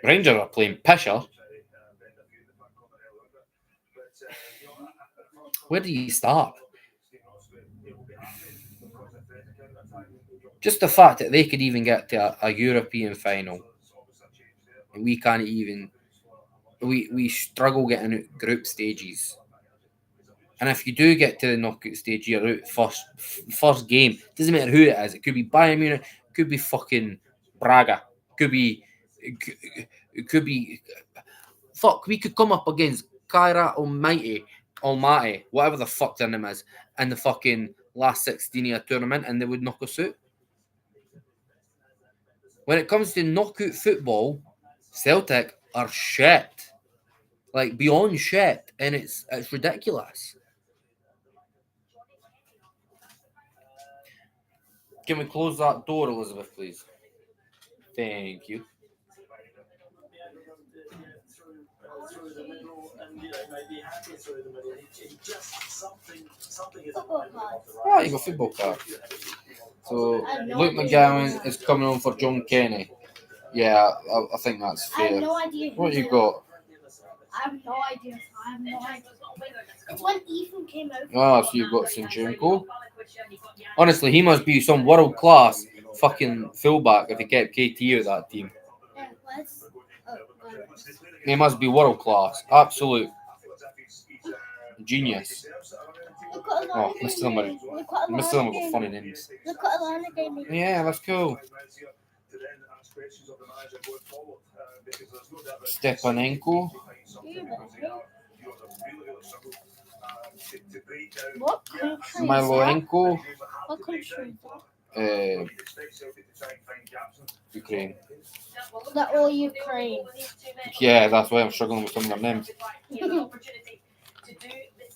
Rangers are playing pisher. Where do you start? Just the fact that they could even get to a European final. We can't even. We struggle getting out group stages. And if you do get to the knockout stage, you're out first game. Doesn't matter who it is. It could be Bayern Munich. It could be fucking Braga. It could be. Fuck, we could come up against Kaira Almighty, whatever the fuck their name is, in the fucking last 16 of a tournament, and they would knock us out. When it comes to knockout football, Celtic are shit. Like, beyond shit, and it's ridiculous. Can we close that door, Elizabeth, please? Thank you. Ah, you got football cards. So Luke McGowan is coming on for John Kenny. Yeah, I think that's fair. I have no idea. What you got? I have no idea. It's when Ethan came out. Ah, so you've got Sinchenko. Honestly, he must be some world class fucking fullback if he kept KT out of that team. He must be world class. Absolute genius. Oh, Mr. Lumber. Mr. Lumber got funny names. Look at Alana game. Yeah, that's cool. Stepanenko. What country? Miloenko. What country? Ukraine. Is that all Ukraine? Yeah, that's why I'm struggling with some of their names.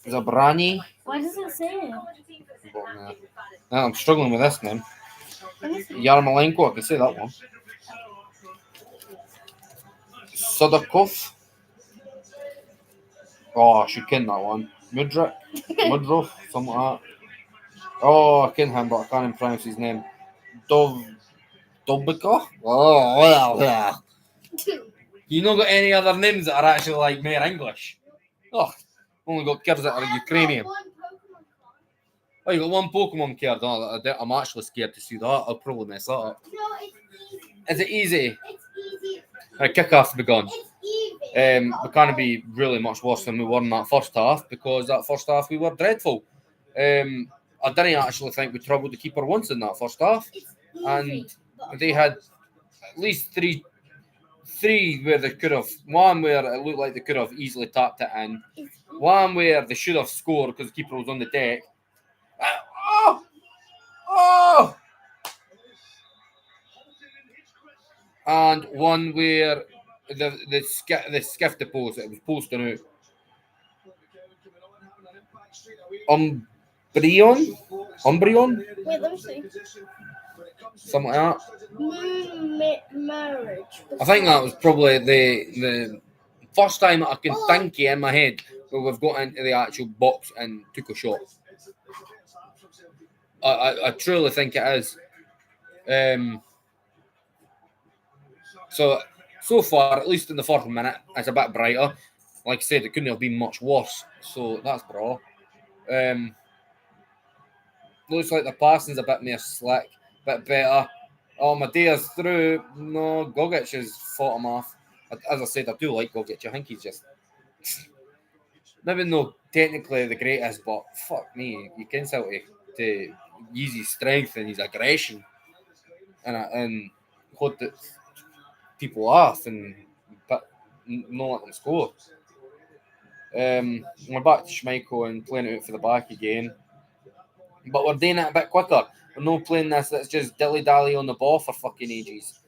Zabrani. Why does it say it? No, I'm struggling with this name. Yarmolenko, I can say that one. Sudakov. Oh, I should ken that one. Mudrov, something like that. Oh, I ken him, but I can't even pronounce his name. Dobika? Oh, yeah. You not got any other names that are actually like mere English? Oh, only got kids that are Ukrainian. Oh, you got one Pokemon card. Oh, I'm actually scared to see that. I'll probably mess that up. No, it's easy. Is it easy? It's easy. Right, kick-off's begun. It's easy. We can't be really much worse than we were in that first half, because that first half we were dreadful. I didn't actually think we troubled the keeper once in that first half, It's easy. and they had at least three where they could have, one where it looked like they could have easily tapped it in, one where they should have scored because the keeper was on the deck. Oh! And one where the skiff the post, it was posting out. Umbreon? Wait, let me see. Something like that. Marriage. I think that was probably the first time I can think of in my head where we've got into the actual box and took a shot. I truly think it is. So far, at least in the first minute, it's a bit brighter. Like I said, it couldn't have been much worse. So that's bra. Looks like the passing's a bit more slick, a bit better. Oh, Madea's through. No, Gogic has fought him off. As I said, I do like Gogic. I think he's just maybe not technically the greatest, but fuck me, you can sell to use his strength and his aggression and hold the people off and but not let them score. We're back to Schmeichel and playing it out for the back again. But we're doing it a bit quicker. We're not playing this that's just dilly-dally on the ball for fucking ages.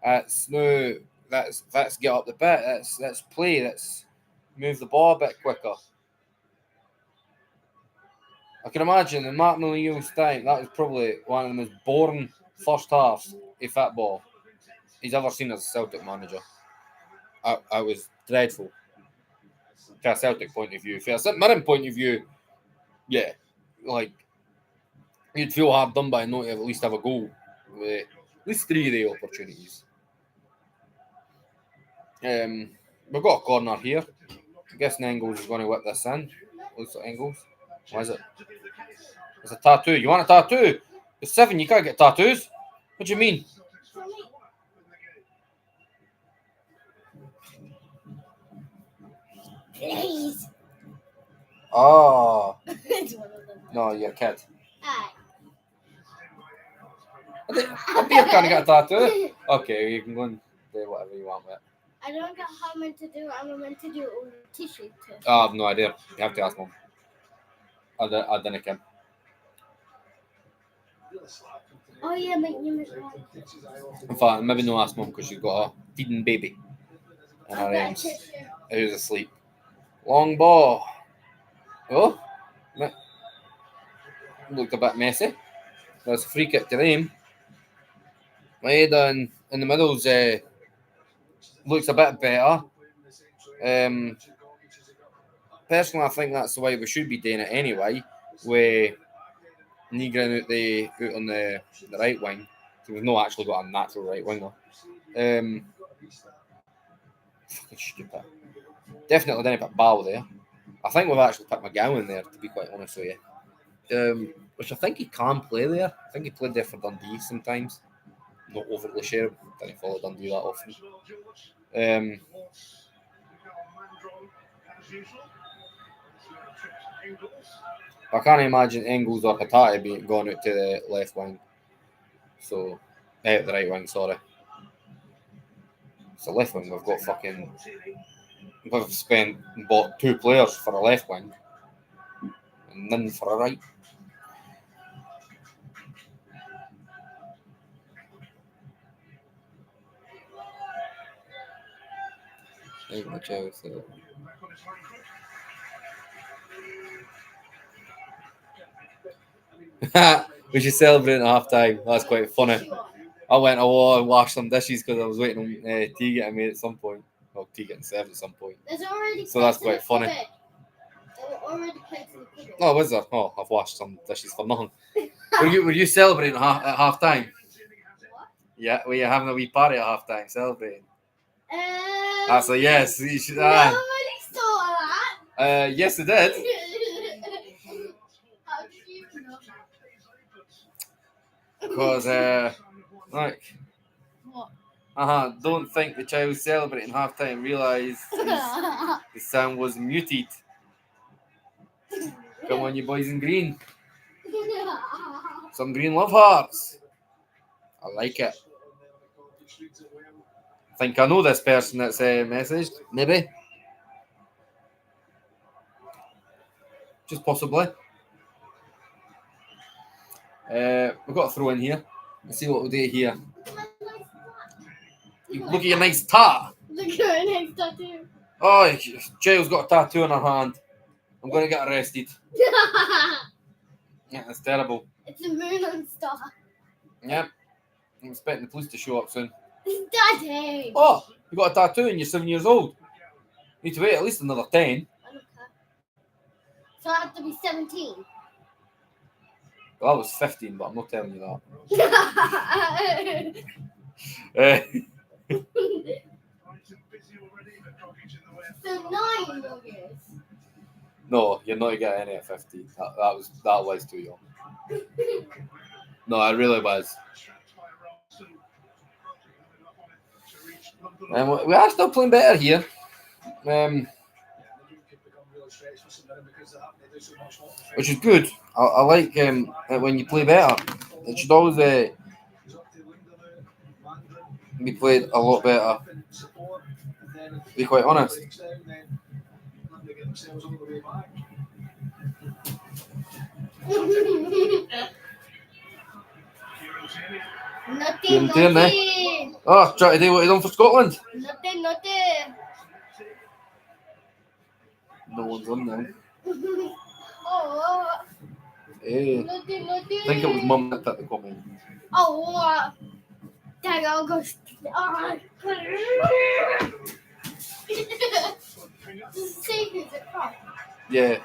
It's no, let's get up the bit. Let's play. Let's move the ball a bit quicker. I can imagine in Mark O'Neill's time, that was probably one of the most boring first halves of football he's ever seen as a Celtic manager. I was dreadful. From a Celtic point of view. From a St Mirren point of view, yeah, like, you'd feel hard done by not to at least have a goal with at least 3 of the opportunities. We've got a corner here. I guess Engels is going to whip this in. Looks like Engels. What is it? It's a tattoo. You want a tattoo? It's 7. You can't get tattoos. What do you mean? Please. Oh. It's one of them. No, you're a kid. Alright. A beer can't get a tattoo. Okay, you can go and do whatever you want with it. I don't know how I'm meant to do it. I'm meant to do it with a tissue too. I have no idea. You have to ask Mum. I didn't care. Oh yeah, you make In fact, maybe not ask Mum because she's got a feeding baby. And her I've got a name's tissue. who's asleep. Long ball. Oh, looked a bit messy. There's a free kick to them. Maeda in the middle's looks a bit better. Personally, I think that's the way we should be doing it anyway. With Negrin out on the right wing. So we've not actually got a natural right winger. Fucking stupid. Definitely didn't put Ball there. I think we've actually put McGowan there, to be quite honest with you. Which I think he can play there. I think he played there for Dundee sometimes. Not overly sure. Didn't follow Dundee that often. I can't imagine Engels or Hatate being going out to the left wing. So, the right wing, sorry. So left wing, we've got fucking... We've bought 2 players for a left wing. And none for a right. Agmchaos. We should celebrate at half time. That's quite funny. I went and washed some dishes because I was waiting on tea getting made at some point. Well, tea getting served at some point. There's already So that's plates quite in the funny. cupboard. There were already plates in the cupboard. Oh, was there? Oh, I've washed some dishes for nothing. Were you celebrating at half time? What? Yeah, were you having a wee party at half time celebrating? I said, yes, you should. Nobody saw that. Yes, it did. How did you know Because, like, What? don't think the child celebrating halftime realised the sound was muted. Come on, you boys in green. Some green love hearts. I like it. I think I know this person that's messaged. Maybe. Just possibly. We've got to throw in here. Let's see what we'll do here. Look at your nice tat. Look at my next tattoo. Oh, Jail's got a tattoo on her hand. I'm going to get arrested. Yeah, that's terrible. It's a moon and star. Yep. I'm expecting the police to show up soon. Daddy. Oh, you got a tattoo and you're 7 years old. You need to wait at least another 10. I don't care. So I have to be 17. Well, I was 15, but I'm not telling you that. So 9 more years. No, you're not getting any at 15. That was too young. No, I really was. We are still playing better here. Which is good. I like when you play better. It should always be played a lot better. To be quite honest. Nothing. Oh, try to do what he's done for Scotland. Nothing. No one's on now. Oh. Hey. Nothing. I think it was Mum that put the comment. Oh. Dang, I'll go. Say who's it from? Yeah.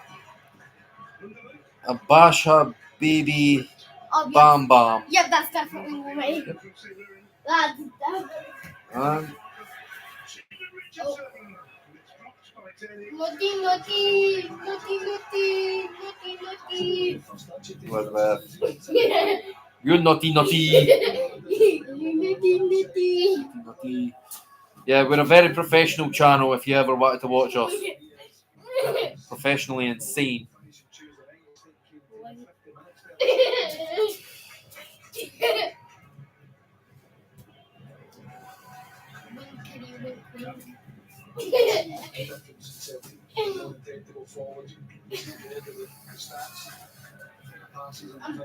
A Basha baby Oh, bam bam. yeah, that's definitely me. That's definitely. Naughty. Where's that? You're naughty. Naughty. Yeah, we're a very professional channel if you ever wanted to watch us. Professionally insane.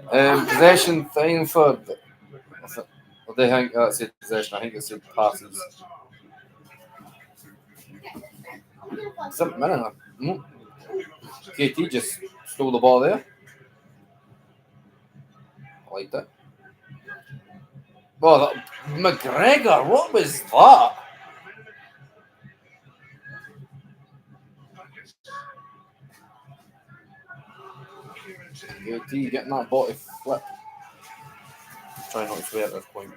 Possession thing for. Well, they think that's it. Possession. I think it's your passes. St Mirren. KT just stole the ball there. I like that. Well, McGregor, what was that? KT getting that body flip. Try not to swear at this point.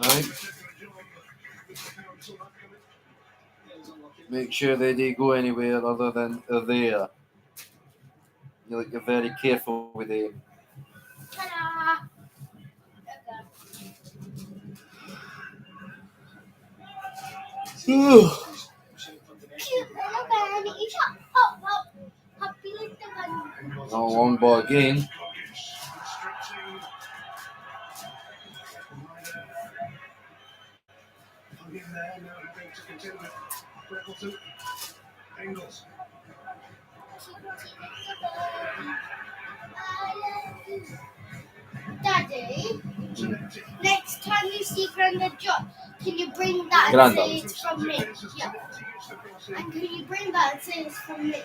Right. Make sure they don't go anywhere other than they're there. You're very careful with them. Ta-da! No long ball again. Daddy, next time you see Grandad John, can you bring that Grandad. and say it's from me? Yeah. And can you bring that and say it's from me?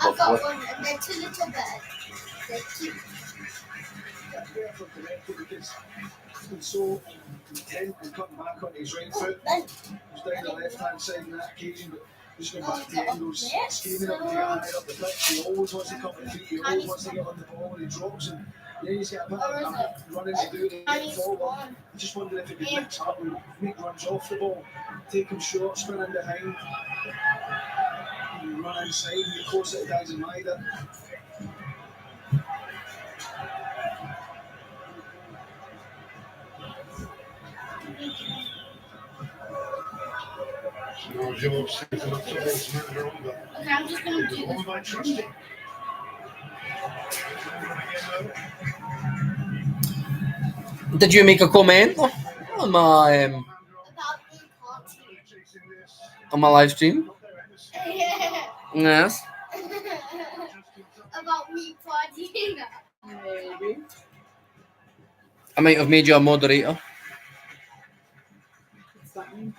I've got one, and they're 2 little birds. They're cute. He's been so intent and cutting back on his right foot. He's down the left-hand side on that occasion, but just going back to the end, goes screaming up to get higher up the pitch. He always wants to cut the feet, he always wants to get on the ball when he drops, and Yeah, you get a bit Or is of it running to do a tiny the ball. swan? I just wonder if it could mix up and make runs off the ball, take him short, spin in behind, and run inside, and you close it guys and wide it. Okay, I'm just gonna do this. Did you make a comment on my About me live stream? partying. Yes. About me partying. Maybe. I might have made you a moderator. What's that mean?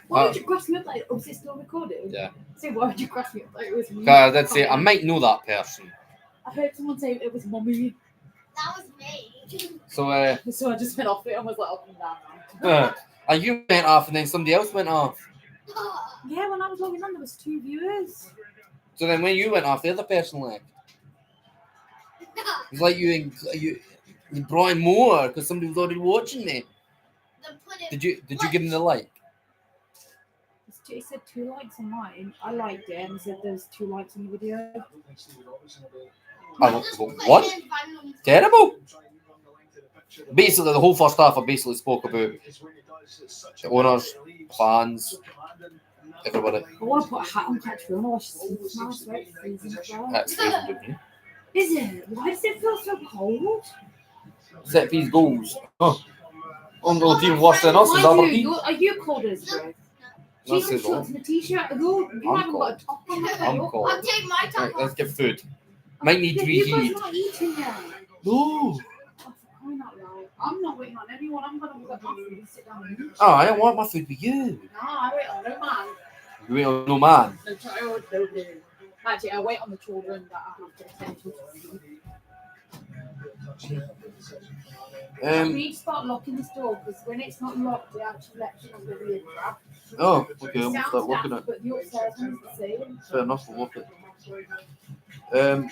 Why would you cross me up like? Oh, is it still recording? Yeah. Say, why would you cross me up like it was me? God, that's it. I might know that person. I heard someone say it was mummy, That was me. So, so I just went off it and was like, oh, nah. and you went off, and then somebody else went off. Yeah, when I was logging on, there was 2 viewers. So then, when you went off, the other person left. It's like you brought in more because somebody was already watching me. Did you give him the like? It said 2 likes on mine. I liked it and it said there's 2 likes on the video. Oh, what? Terrible. Basically, the whole first half I basically spoke about the owners, fans, everybody. I want to put a hat on catch for watch the smells right freezing as well. That's freezing with me. Is it? Why does it feel so cold? Set piece goals. Oh, only team worse than us is Aberdeen. Are you cold as well? That's She's it, shorts and a t-shirt. You haven't got a top on. I'm cold. I'll take my top Right, let's off. get food. Might need to You guys reheat. not eating yet. No. Oh, for crying out loud. I'm not waiting on anyone. I'm going to get my food and sit down and eat. Oh, I don't want my food with you. No, I wait on no man. You wait on no man. No child, no dude. Actually, I wait on the children that I have to attend to. We need to start locking this door because when it's not locked, it actually lets you know the weird crap. Oh, okay, we'll start looking at it. But the upstairs one is the same. Fair enough, we'll look at it. I love it.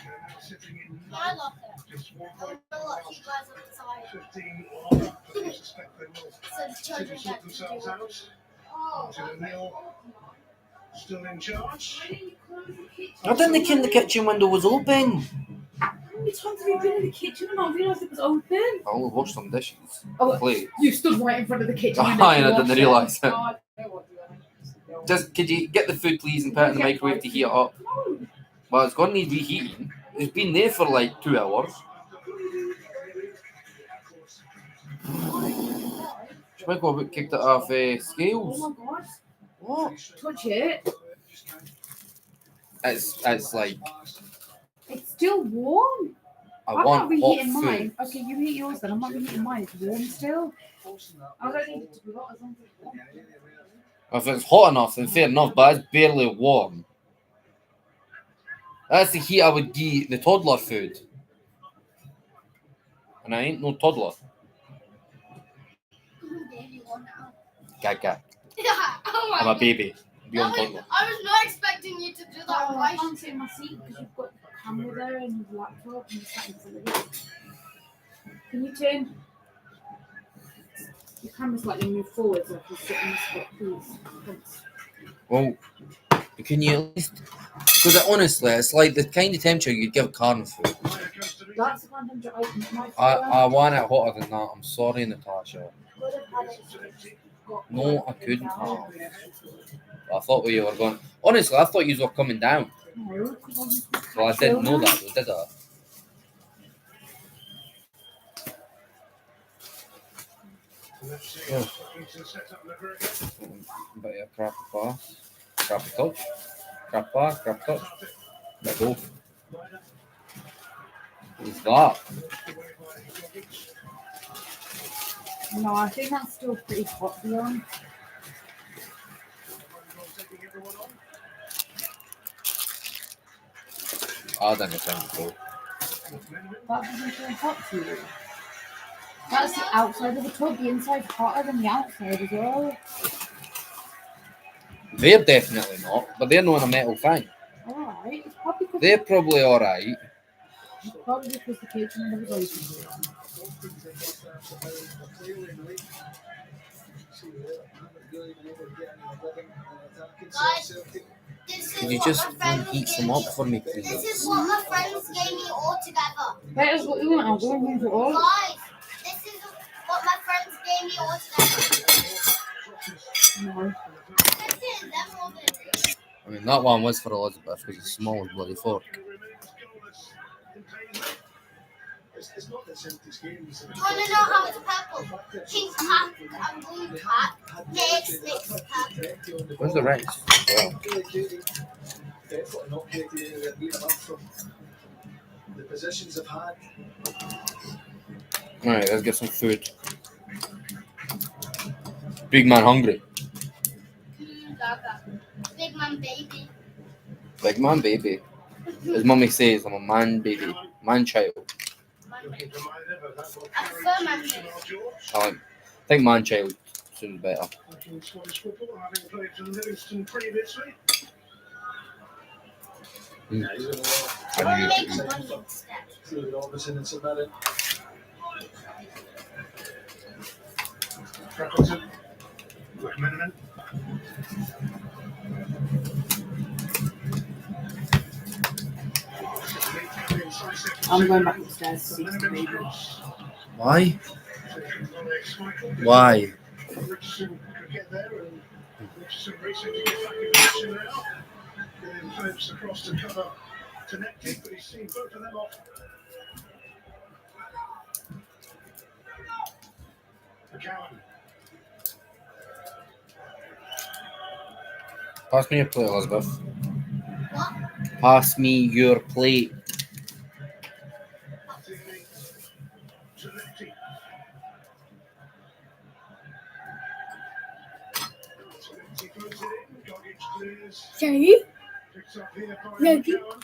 I would lock you guys on the side. So the children get to do it. Still in charge. I didn't think the kitchen window was open. How many times have you been in the kitchen and not realised it was open? I only washed some dishes. Oh, Plate. you stood right in front of the kitchen. Aye, and I didn't realise it. Oh, I don't know what you are. Just, could you get the food, please, and put it in the microwave to heat it up? No. Well, it's going to need reheating. It's been there for like 2 hours. Michael kicked it off scales. Oh my god. What? Touch it. It's like, It's still warm. I I'm want not reheating hot mine. food. Okay, you heat yours then. I'm not reheating mine. It's warm still. I don't need it to be hot as long as it's warm. If it's hot enough, then fair enough, but it's barely warm. That's the heat I would give the toddler food. And I ain't no toddler. Gaga. Oh my I'm a baby. Beyond I toddler. was not expecting you to do that Oh, I right. can't sit in my seat because you've got a camera there and your laptop and you're sat in front of it. Can you turn? Your camera's slightly move forward so I can sit in the spot, please. Thanks. Well, can you at least... Because honestly, it's like the kind of temperature you'd give carne food. That's the kind of I want it hotter than that. I'm sorry, Natasha. No, I couldn't have. I thought we were going... Honestly, I thought you were coming down. No, because obviously. Well, I didn't know that, though, did I? Yeah. But yeah, crap pass. Crap touch. Crap pass, crap touch. Let go. What's that? No, I think that's still pretty hot, Leon. I don't think so. That doesn't feel hot to you. That's the outside of the tub. The inside's hotter than the outside as well. They're definitely not, but they're not a metal thing. Alright, it's probably because They're probably alright. Probably because the kitchen was open. Could you just heat some up for me, please? This is what my friends gave me all together. That is what you want. I'll go and bring it all. Guys, this is what my friends gave me all together. No. This is them all the I mean, that one was for Elizabeth because it's small as bloody fork. It's not the Celtics games. Do you want to know how it's purple? Pink hat and blue hat makes purple. Where's the rants? Well, Definitely not Katie anywhere near enough from the positions they've had. alright, let's get some food. Big man hungry. Big man baby. Big man baby. His mummy says I'm a man baby. Man child. I prefer man baby. I think man child sounds better. I want to make money instead. Through Robertson and St Mirren. Freckleton. McMiniman. I'm going back upstairs to speak to the baby. Why? Why? Richardson could get there, and Richardson racing to get back in position now. Getting Phillips across to cover connected, but he's seen both of them off. McCowan. Pass me your plate, Elizabeth. What? Pass me your plate. Zanetti. Zanetti throws it in. Gogic clears. Shaggy? Picks up here by Reggie? McCowan.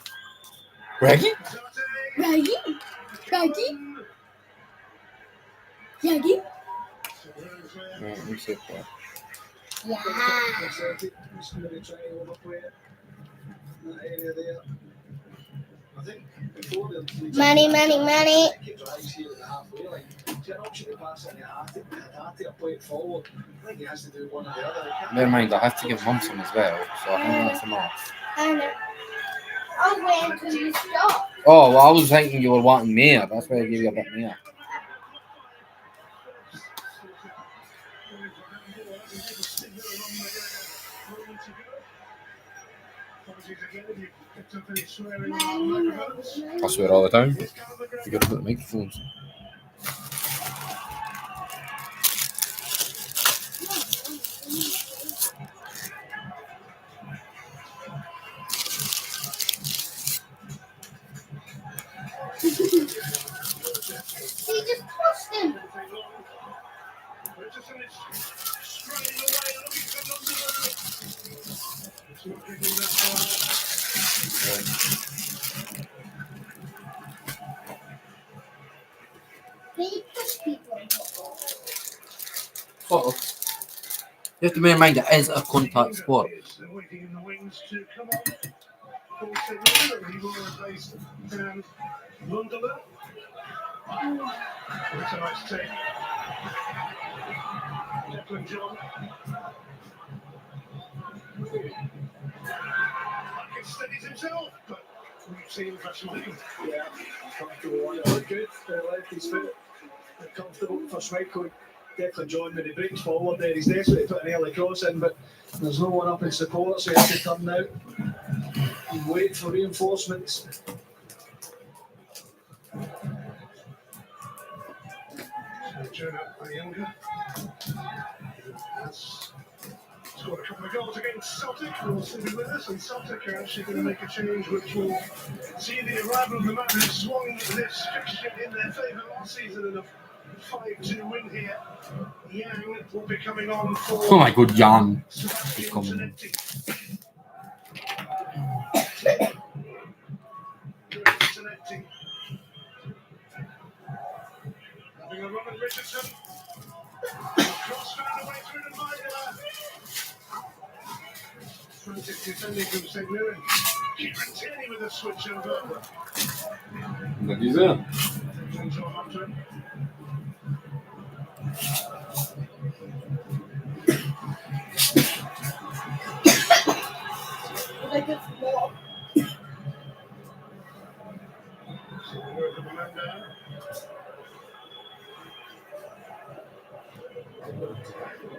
Reggie? Zate. Shaggy? Shaggy? Shaggy? Right, let me see that. Yeah. Celtic, he's going to be trying to overplay it in that area there. I think before the Money, money, money. drives here at the halfway line, it's an option to pass it to Hattie or play it forward. I think he has to do one or the other. Never mind, I have to give Mum some as well, so I think that's enough. I know. I was waiting until you stop. Oh, well, I was thinking you were wanting more. That's why I gave you a bit more. I swear all the time. You gotta put the microphones. He just pushed him. Can you push people? Sort of. You have to bear in mind it is a contact sport. Waiting in the wings to come on. He will replace Lundala. It's a nice take. Declan John. He steadies himself, but we've seen professionally. Yeah, comfortable one. It looked good. Left his foot. Comfortable for Schmeichel. Declan John when he breaks forward there. He's desperate to put an early cross in, but there's no one up in support, so he has to turn out and wait for reinforcements. Jonah Younger has scored a couple of goals against Celtic. Will still be with us, and Celtic are actually going to make a change which will see the arrival of the man who swung this fixture in their favour last season in a 5-2 win here. Yang will be coming on for. Oh my god, Jan. Sebastian coming on. Zanetti. Zanetti. Having a run at Richardson. Cross found a way through to Maida. Frantic defending from St Mirren. Kieran Tierney with a switch over. What is it? Things on after him.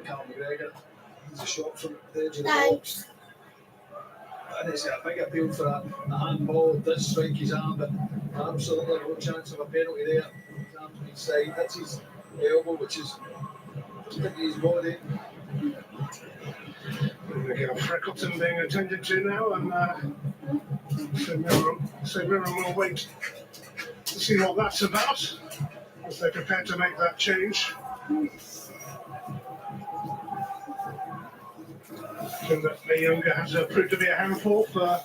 Carl McGregor, he's a shot from the edge of the box. And it's a big appeal for a handball. It does strike his arm, but absolutely no chance of a penalty there. His arm's been side, hits his elbow, which is sticking his body. We get Freckleton being attended to now, and St Mirren will wait to see what that's about as they prepare to make that change. And that the younger has proved to be a handful for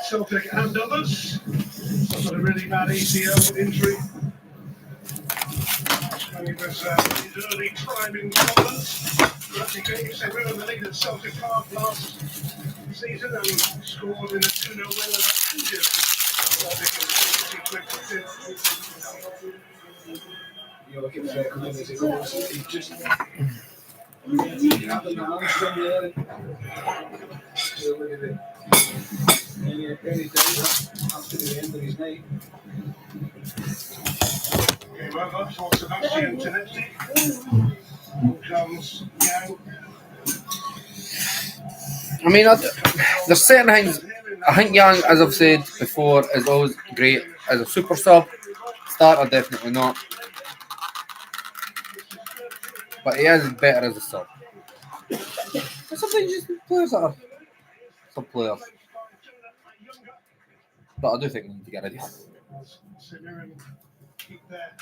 Celtic and others. Suffered a really bad ACL injury when he was in his early prime in Scotland. But he gave St Mirren the lead at Celtic Park last season and scored in a 2-0 win at Rangers. You look at Freckleton as he goes, he's just having the hamstring there. So look at it. Any time after the end of his night. Game over for Sebastian Tinetti. Comes Yang. I mean, there's certain things. I think Young, as I've said before, is always great as a super sub. Starter, definitely not. But he is better as a sub. But sometimes just players that are sub players. But I do think we need to get rid of him. St Mirren keep their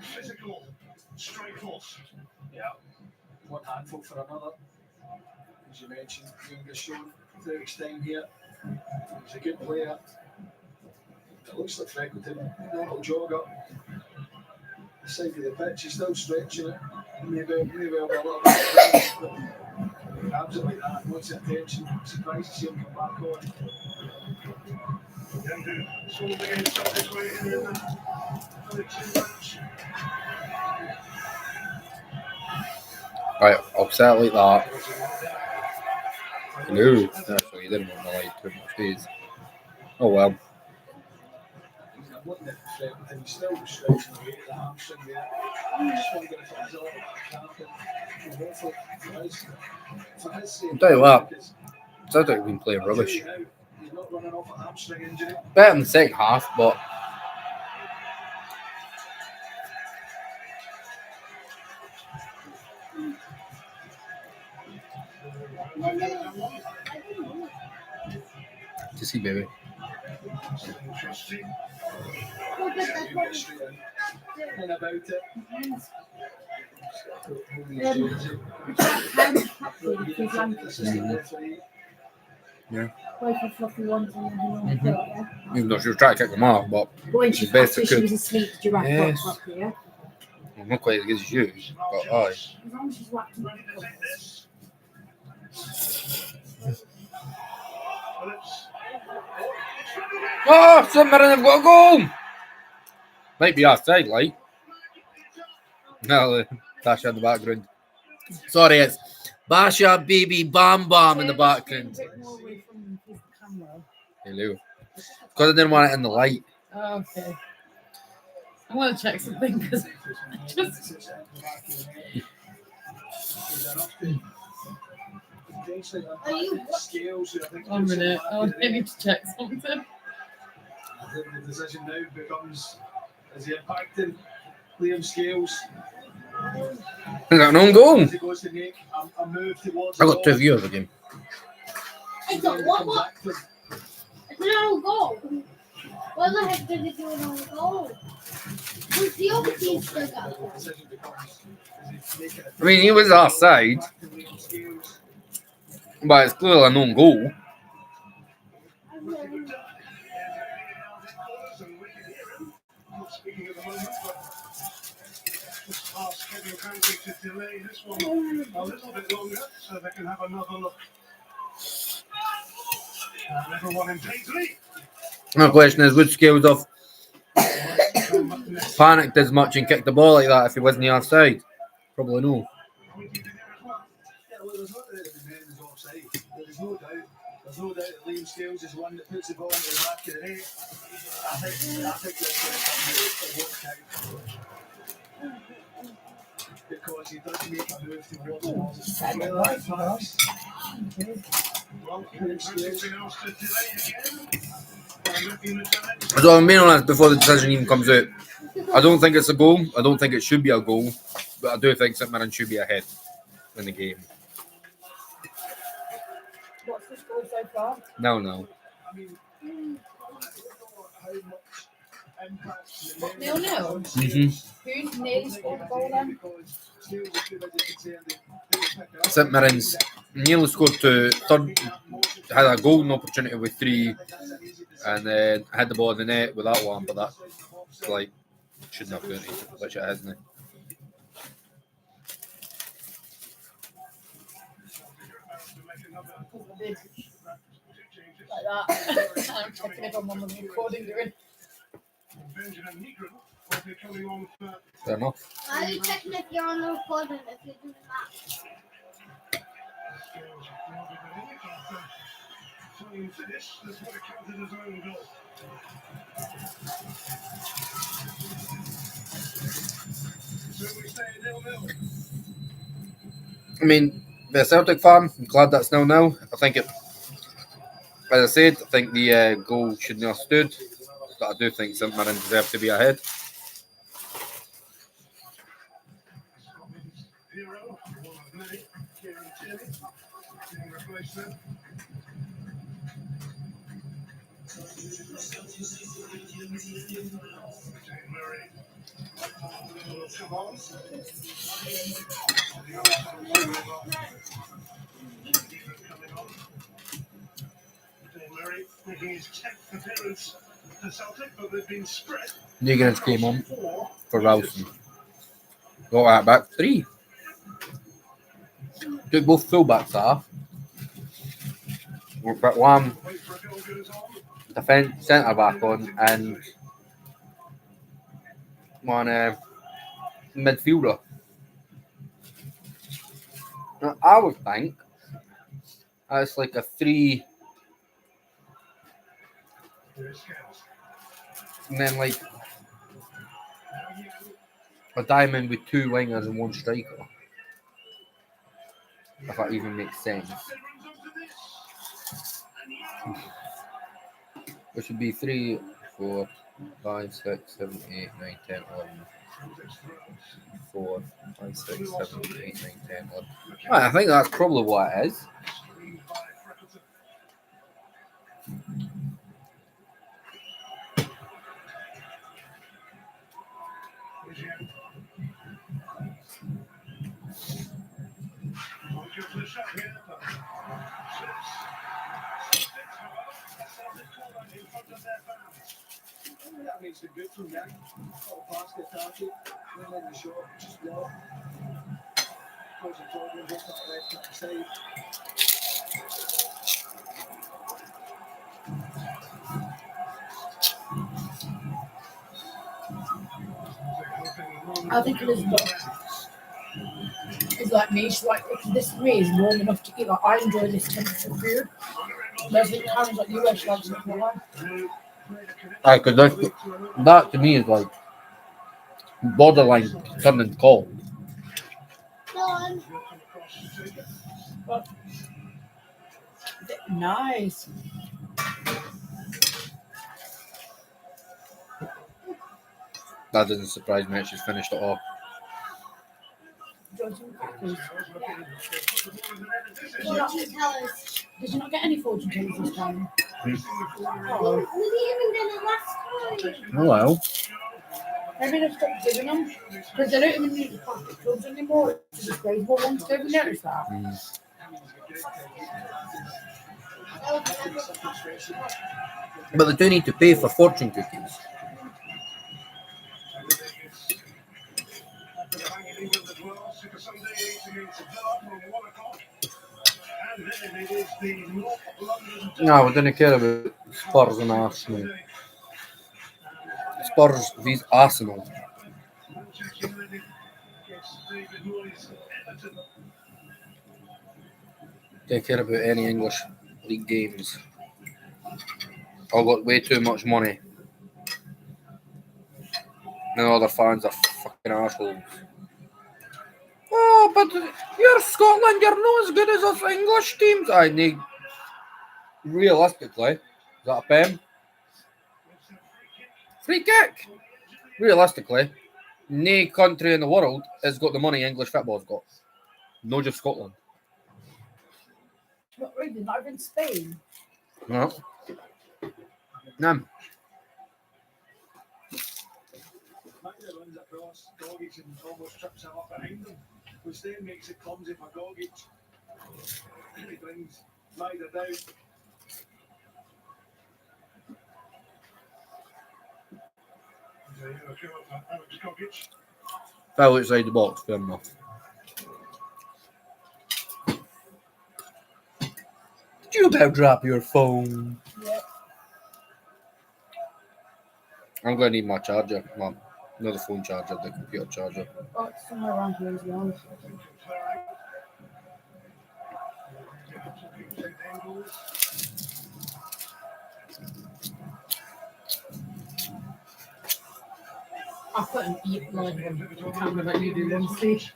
physical strike force. Yeah. One handful for another. As you mentioned, Younger shown to extend here. He's a good player. It looks like Freckleton, normal jogger. The side of the pitch, he's still stretching it. Maybe a little bit. But absolutely that. Wants the attention. Surprised to see him come back on. And sort of against Celtic way in the other two match. Right, I'll set it like that. No, actually, you didn't want to like too much space. Oh well. I'm looking at Freckleton, he's still stretching away at the hamstring there. I'm just wondering if it was a little bit cramping. Hopefully, for his sake. I'll tell you what, Celtic have been playing rubbish. He's not running off a hamstring injury. Better in the second half, but to see, baby. Interesting. And about it. Yeah. Both the fluffy ones and then the long yeah. Even though she was trying to kick them off, but When she best after it she could. was asleep, did you wrap her Yes. up properly, yeah? Well, not quite as good as you, but aye. As long as she's wrapped them up properly. Oh, St Mirren have got a goal! Might be outside, like. No, Basha in the background. Sorry, it's Basha Baby Bam Bam in the background. A bit more away from the camera. Hello. Because I didn't want it in the light. Oh, okay. I want to check something because I just. One minute, I need to check something. The decision now becomes, is he impacting Liam Scales? Is that an own goal? As he goes to make a move towards I got 2 viewers again. It's a what? It's an own goal. What the heck did it do an own goal? Who's the other team still got that? I mean, he was outside, but it's clearly an own goal. Speaking at the moment, but just ask Kevin Clancy to delay this one a little bit longer so they can have another look. Level one in Paisley. My question is, would Scales have panicked as much and kicked the ball like that if he wasn't the offside? Probably no. Yeah, well, there's not that the man is offside. There's no doubt. There's no doubt that Liam Scales is one that puts the ball into the back of the net. I think that's going to come out. It won't count. Because he does make a move towards the ball. Well, that's fast. Well, Liam Scales. So I'm being honest before the decision even comes out. I don't think it's a goal. I don't think it should be a goal. But I do think St Mirren should be ahead in the game. What's the score so far? No. I mean, I don't know how much impact the 0-0. Mm-hmm. Who's nearly scored a goal then? St Mirren's nearly scored two, third, had a golden opportunity with 3, and then had the ball in the net with that one, but that like shouldn't have counted, which it hasn't. Like that. I'm checking if I'm on the recording doing. Fair enough. Why are you checking if you're on the recording if you're doing that? I mean, the Celtic fan, I'm glad that's 0-0. I think it, as I said, I think the goal shouldn't have stood, but I do think St Mirren deserve to be ahead. Making his 10th appearance for Celtic, but they've been spread. Nugent came on for Ralston. Got that back 3. Took both fullbacks off. We put one defence centre back on and one midfielder. Now, I would think that's like a 3, and then like a diamond with 2 wingers and 1 striker. If that even makes sense. Which would be 3, 4, 5, 6, 7, 8, 9, 10, 11. 4, 5, 6, 7, 8, 9, 10, 11. Right, I think that's probably what it is. That makes it good from that. Little pass to Taki, then in the shot, just block. Goes to Jordan, just on the left hand side. I think Elizabeth is like me. She's like, this way is warm enough to eat. Like, I enjoy this temperature food. Whereas I think Karen's like you, where she likes it warm. Because that to me is like borderline turning cold. Done. Nice. That doesn't surprise me. She's finished it off. Fortune tellers. Did you not get any fortune tellers this time? We didn't even get it last time. Oh well. Maybe they've stopped giving them because they don't even use the plastic clubs anymore. It's just baseball ones. Have you noticed that? But they do need to pay for fortune cookies. And then it is the North London No, we didn't care about Spurs and Arsenal. Spurs vs Arsenal. Manchester United against David Moyes' Everton. Don't care about any English league games. All got way too much money. And all their fans are fucking assholes. Oh, but you're Scotland, you're not as good as us English teams. I need. Realistically, is that a pen? Free kick! Realistically, no country in the world has got the money English football's got. Not just Scotland. Not really, not even Spain. No. No. Magda runs across Gogic and almost trips him up behind him, which then makes it clumsy for Gogic. He brings Magda down. Alex Gogic. Foul outside the box, fair enough. Did you about drop your phone? Yeah. I'm going to need my charger. Not the phone charger, the computer charger. Oh, it's somewhere around here, to be honest. I couldn't eat like one camera that you do on stage.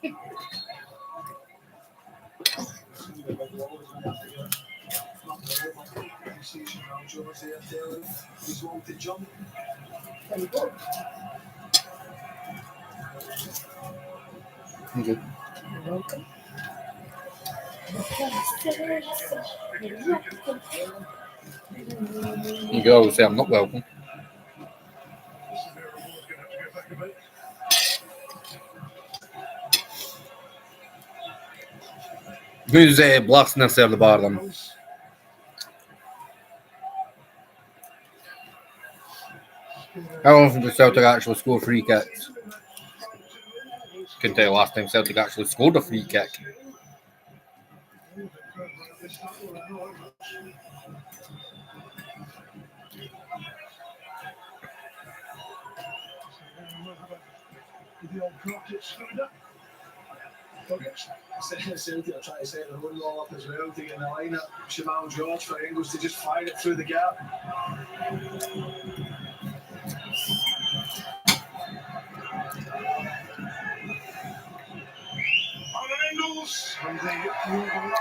He's wanting to jump. There we go. Okay. You're welcome. You can always say I'm not welcome. Who's blasting us out of the bar then? How often does Celtic actually score free kicks? Couldn't tell you last time Celtic actually scored a free kick. Celtic are trying to set their own wall up as well to get in the line up. Jamal George for Engels to just fire it through the gap.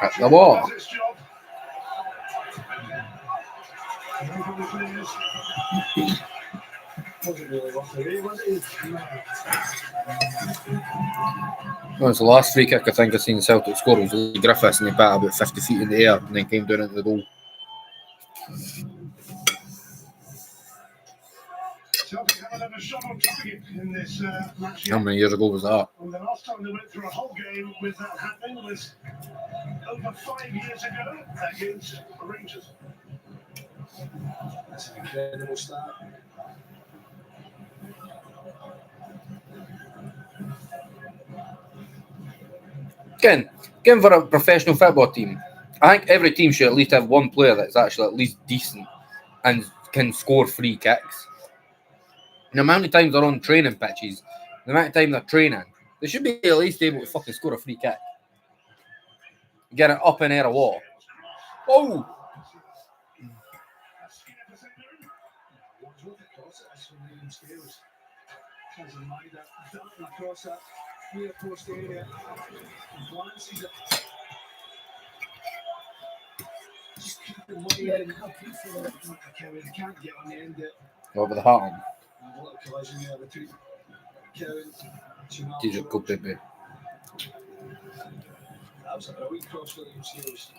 At the wall. Wasn't really worth the wait, was it? Well, it's the last free kick I think I've seen Celtic score was Lee Griffiths and he bat about 50 feet in the air and then came down into the goal. Celtic haven't had a shot on target in this match How yet. many years ago was that? And the last time they went through a whole game with that happening was over 5 years ago against Rangers. That's an incredible start. Again, for a professional football team, I think every team should at least have one player that's actually at least decent and can score free kicks. And the amount of times they're on training pitches, the amount of time they're training, they should be at least able to fucking score a free kick. Get it up and air a wall. Oh! Across that near post area and glances it. Just keep the money in. Kevin can't get on the end of it. Over the heart on. A little collision there between Kevin and Jamal DJ George. Cuppa. That was a brilliant cross for William Seals.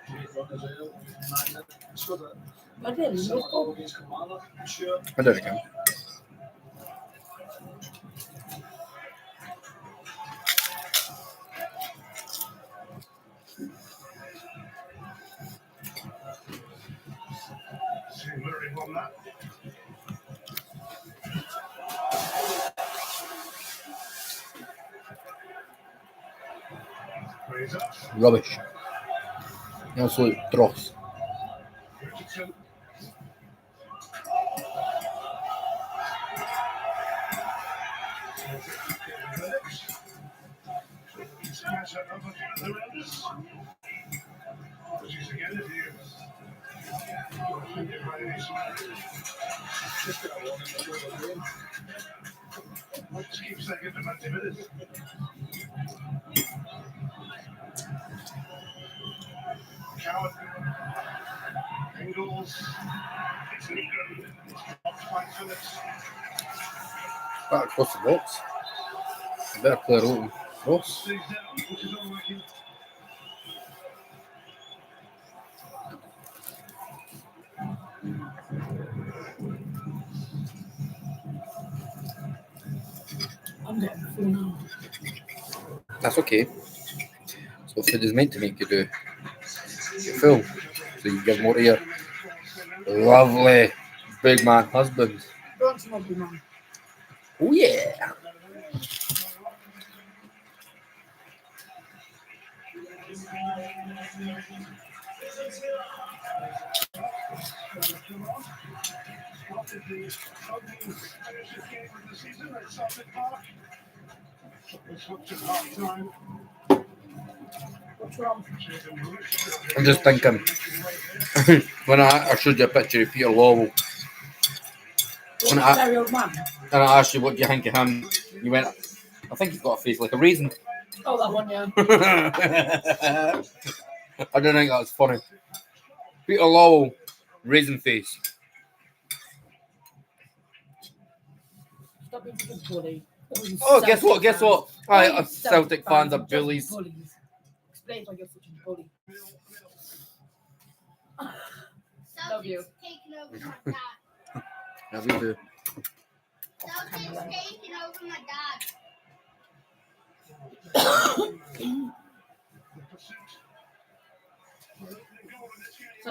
Great run as well. Man, scored a I didn't similar know. goal against Kamala, I'm sure. I don't know. St Mirren won that. Rubbish. Absolute dross. Richardson. Smash it over the Rangers. Which is again if you think it might be smart. Just keep second to 90 minutes. Coward. Ingles. It's Ingram. Blocked by Phillips. Back across the box. A better player open. Cross. Stays down, which is unlucky. I'm getting full now. That's okay. So food is meant to make you do full. So you give more to your lovely big man husband. Bronson will be mine. Oh yeah. Started the championship game of the season at Celtic Park. It's up to half time. What's wrong? I'm just thinking when I showed you a picture of Peter Lowell and Very old man. I asked you what do you think of him, you went, I think he's got a face like a raisin. Oh, that one, yeah. I don't think that's funny. Peter Lowell, raisin face. Stop being such a bully. Oh, guess what? Guess what? Why Celtic fans are just bullies. Explain why you're such a bully. Love you. Celtic's taking over my dad. Yeah, we do. Celtic's taking over my dad. So,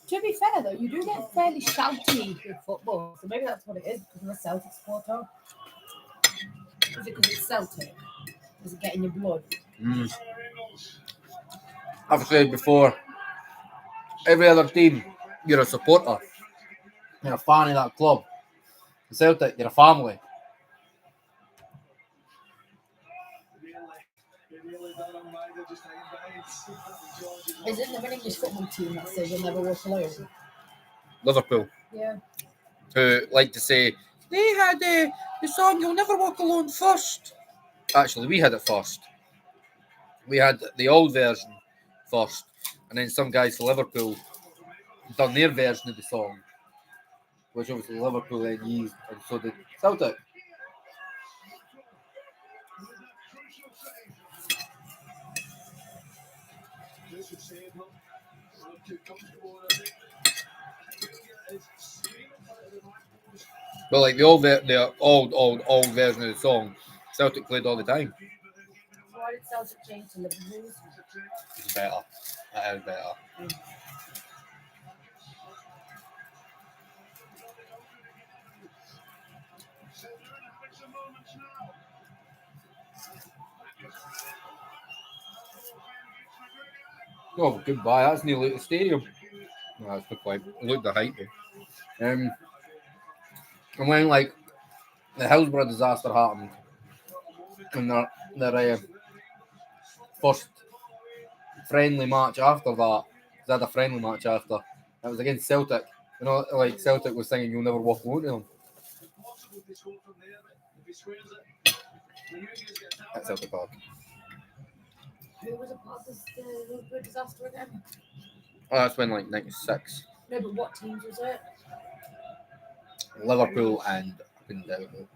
to be fair though, you do get fairly shouty with football, so maybe that's what it is because I'm a Celtic supporter. Is it because it's Celtic? Does it get in your blood? I've said before, every other team, you're a supporter. You're a fan of that club. Celtic, you're a family. Is it an English football team that says you'll never walk alone? Liverpool, Yeah. who like to say, they had the song You'll Never Walk Alone first. Actually, we had it first. We had the old version first. And then some guys from Liverpool done their version of the song, which obviously Liverpool then used, and so did Celtic. But like the old version of the song, Celtic played all the time. Why did Celtic change to Liverpool? It's better. That is better. Oh, goodbye. That's nearly at the stadium. No, that's not quite. Look at the height though. And when like the Hillsborough disaster happened, and their first friendly match after that, they had a friendly match after. It was against Celtic. You know, like Celtic was singing "You'll Never Walk Alone" to them. At Celtic Park. Who was a part of this Liverpool disaster again? Oh, that's when like '96. No, but what teams was it? Liverpool and I couldn't doubt it.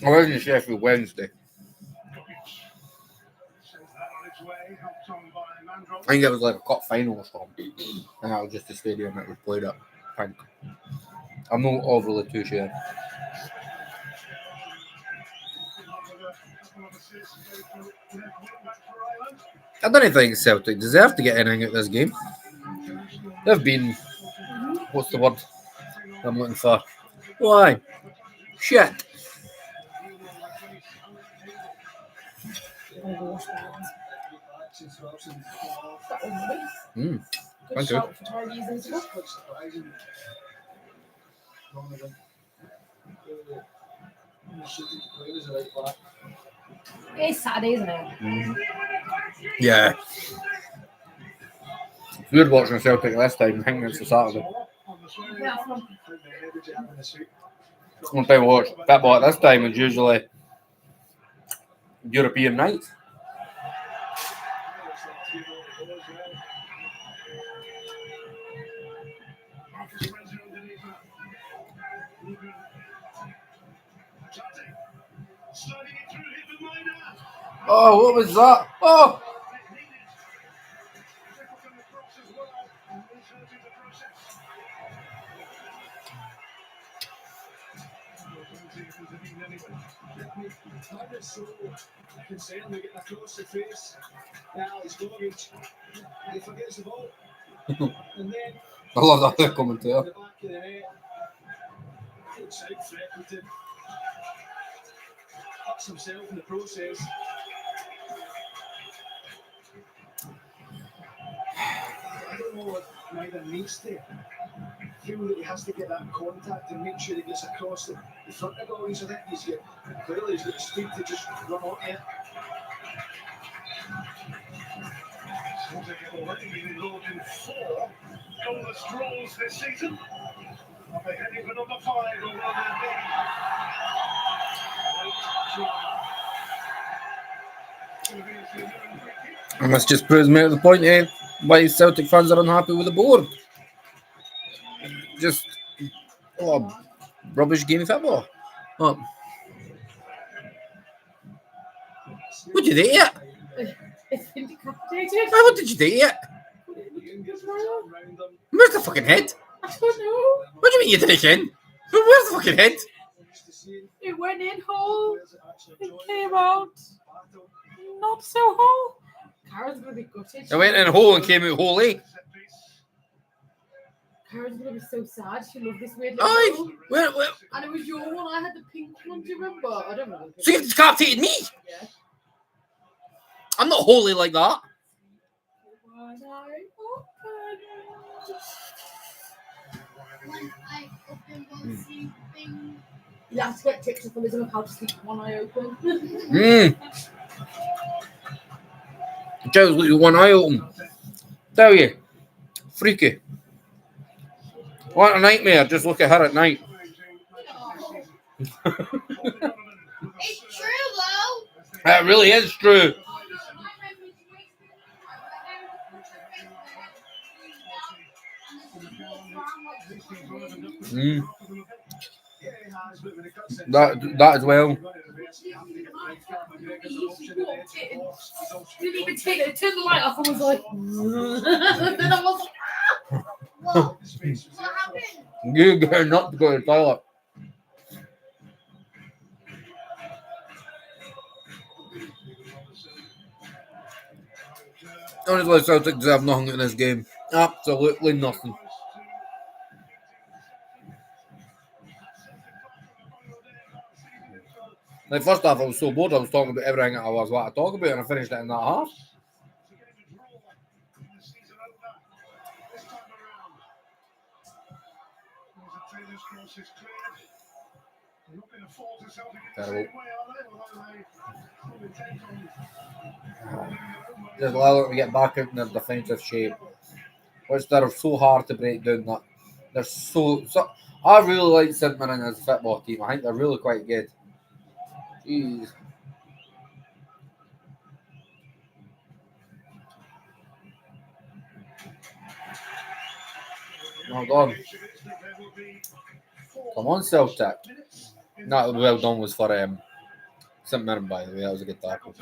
I was in Sheffield Wednesday. I think it was like a cup final or something. And that was just the stadium that was played at. I think. I'm not overly too sure. I don't think Celtic deserve to get anything out of this game. They've been, what's the word I'm looking for? Why? Shit. I'm gonna wash my hands. That was nice. Mm. Good Thank you. shout for Tyrese as well. It's Saturday, isn't it? Yeah. It's weird watching Celtic this time, thinking it's a Saturday. Yeah, that's one. One time I watch football at this time is usually European nights. Oh, what was that? Oh! Concerned we get across the face. Now he's Gorgage. He forgets the ball. And then I love that commentator. the back of the net. Outside Freckleton. Cuts himself in the process. I don't know what neither needs to feel that he has to get that contact and make sure he gets across the front of goalies. I think clearly he's got the speed to just run on it. Celtic have already been involved in 4 goalless draws this season. They're heading for number 5 or will there be? And this just proves me to the point, eh? Why Celtic fans are unhappy with the board. Just rubbish game of football. Oh. What did you do it? It's been decapitated. What did you do it? Where's the fucking head? I don't know. What do you mean you did it again? Where's the fucking head? It went in whole. It came out not so whole. Kara's gonna be gutted. It went in a hole and came out whole, eh? Kara's gonna be so sad. She loved this weird little Aye. ball. Where? And it was your one. I had the pink one. Do you remember? I don't remember. So you've decapitated me? Yeah. I'm not holy like that. One eye open. One eye open while sleeping. You have to get tips of Elizabeth how to sleep with one eye open. Joe's with one eye open. Tell you. Freaky. What a nightmare. Just look at her at night. It's true though. That really is true. That as well. Didn't even take it. Turned the light off and was like, then I was like, Whoa. What happened? You better not to go to the toilet. Honestly, Celtic deserve nothing in this game. Absolutely nothing. Like, first half, I was so bored, I was talking about everything I was wanting to talk about, and I finished it in that half. Terrible. Just allow them to get back out in their defensive shape, which they're so hard to break down. That they're so. I really like St Mirren as a football team. I think they're really quite good. Jeez. Well done. Come on, Celtic. No, well done was for St Mirren, by the way. That was a good tackle.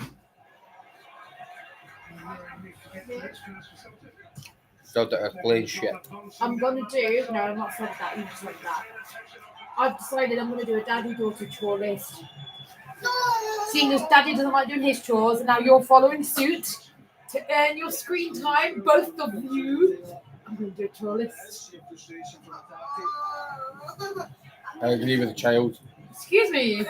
Celtic are playing shit. I'm gonna do. No, I'm not saying that. You just like that. I've decided I'm gonna do a daddy-daughter chore list. Seeing as Daddy doesn't like doing his chores, and now you're following suit to earn your screen time, both of you. I'm gonna do a chore list. I agree with the child. Excuse me.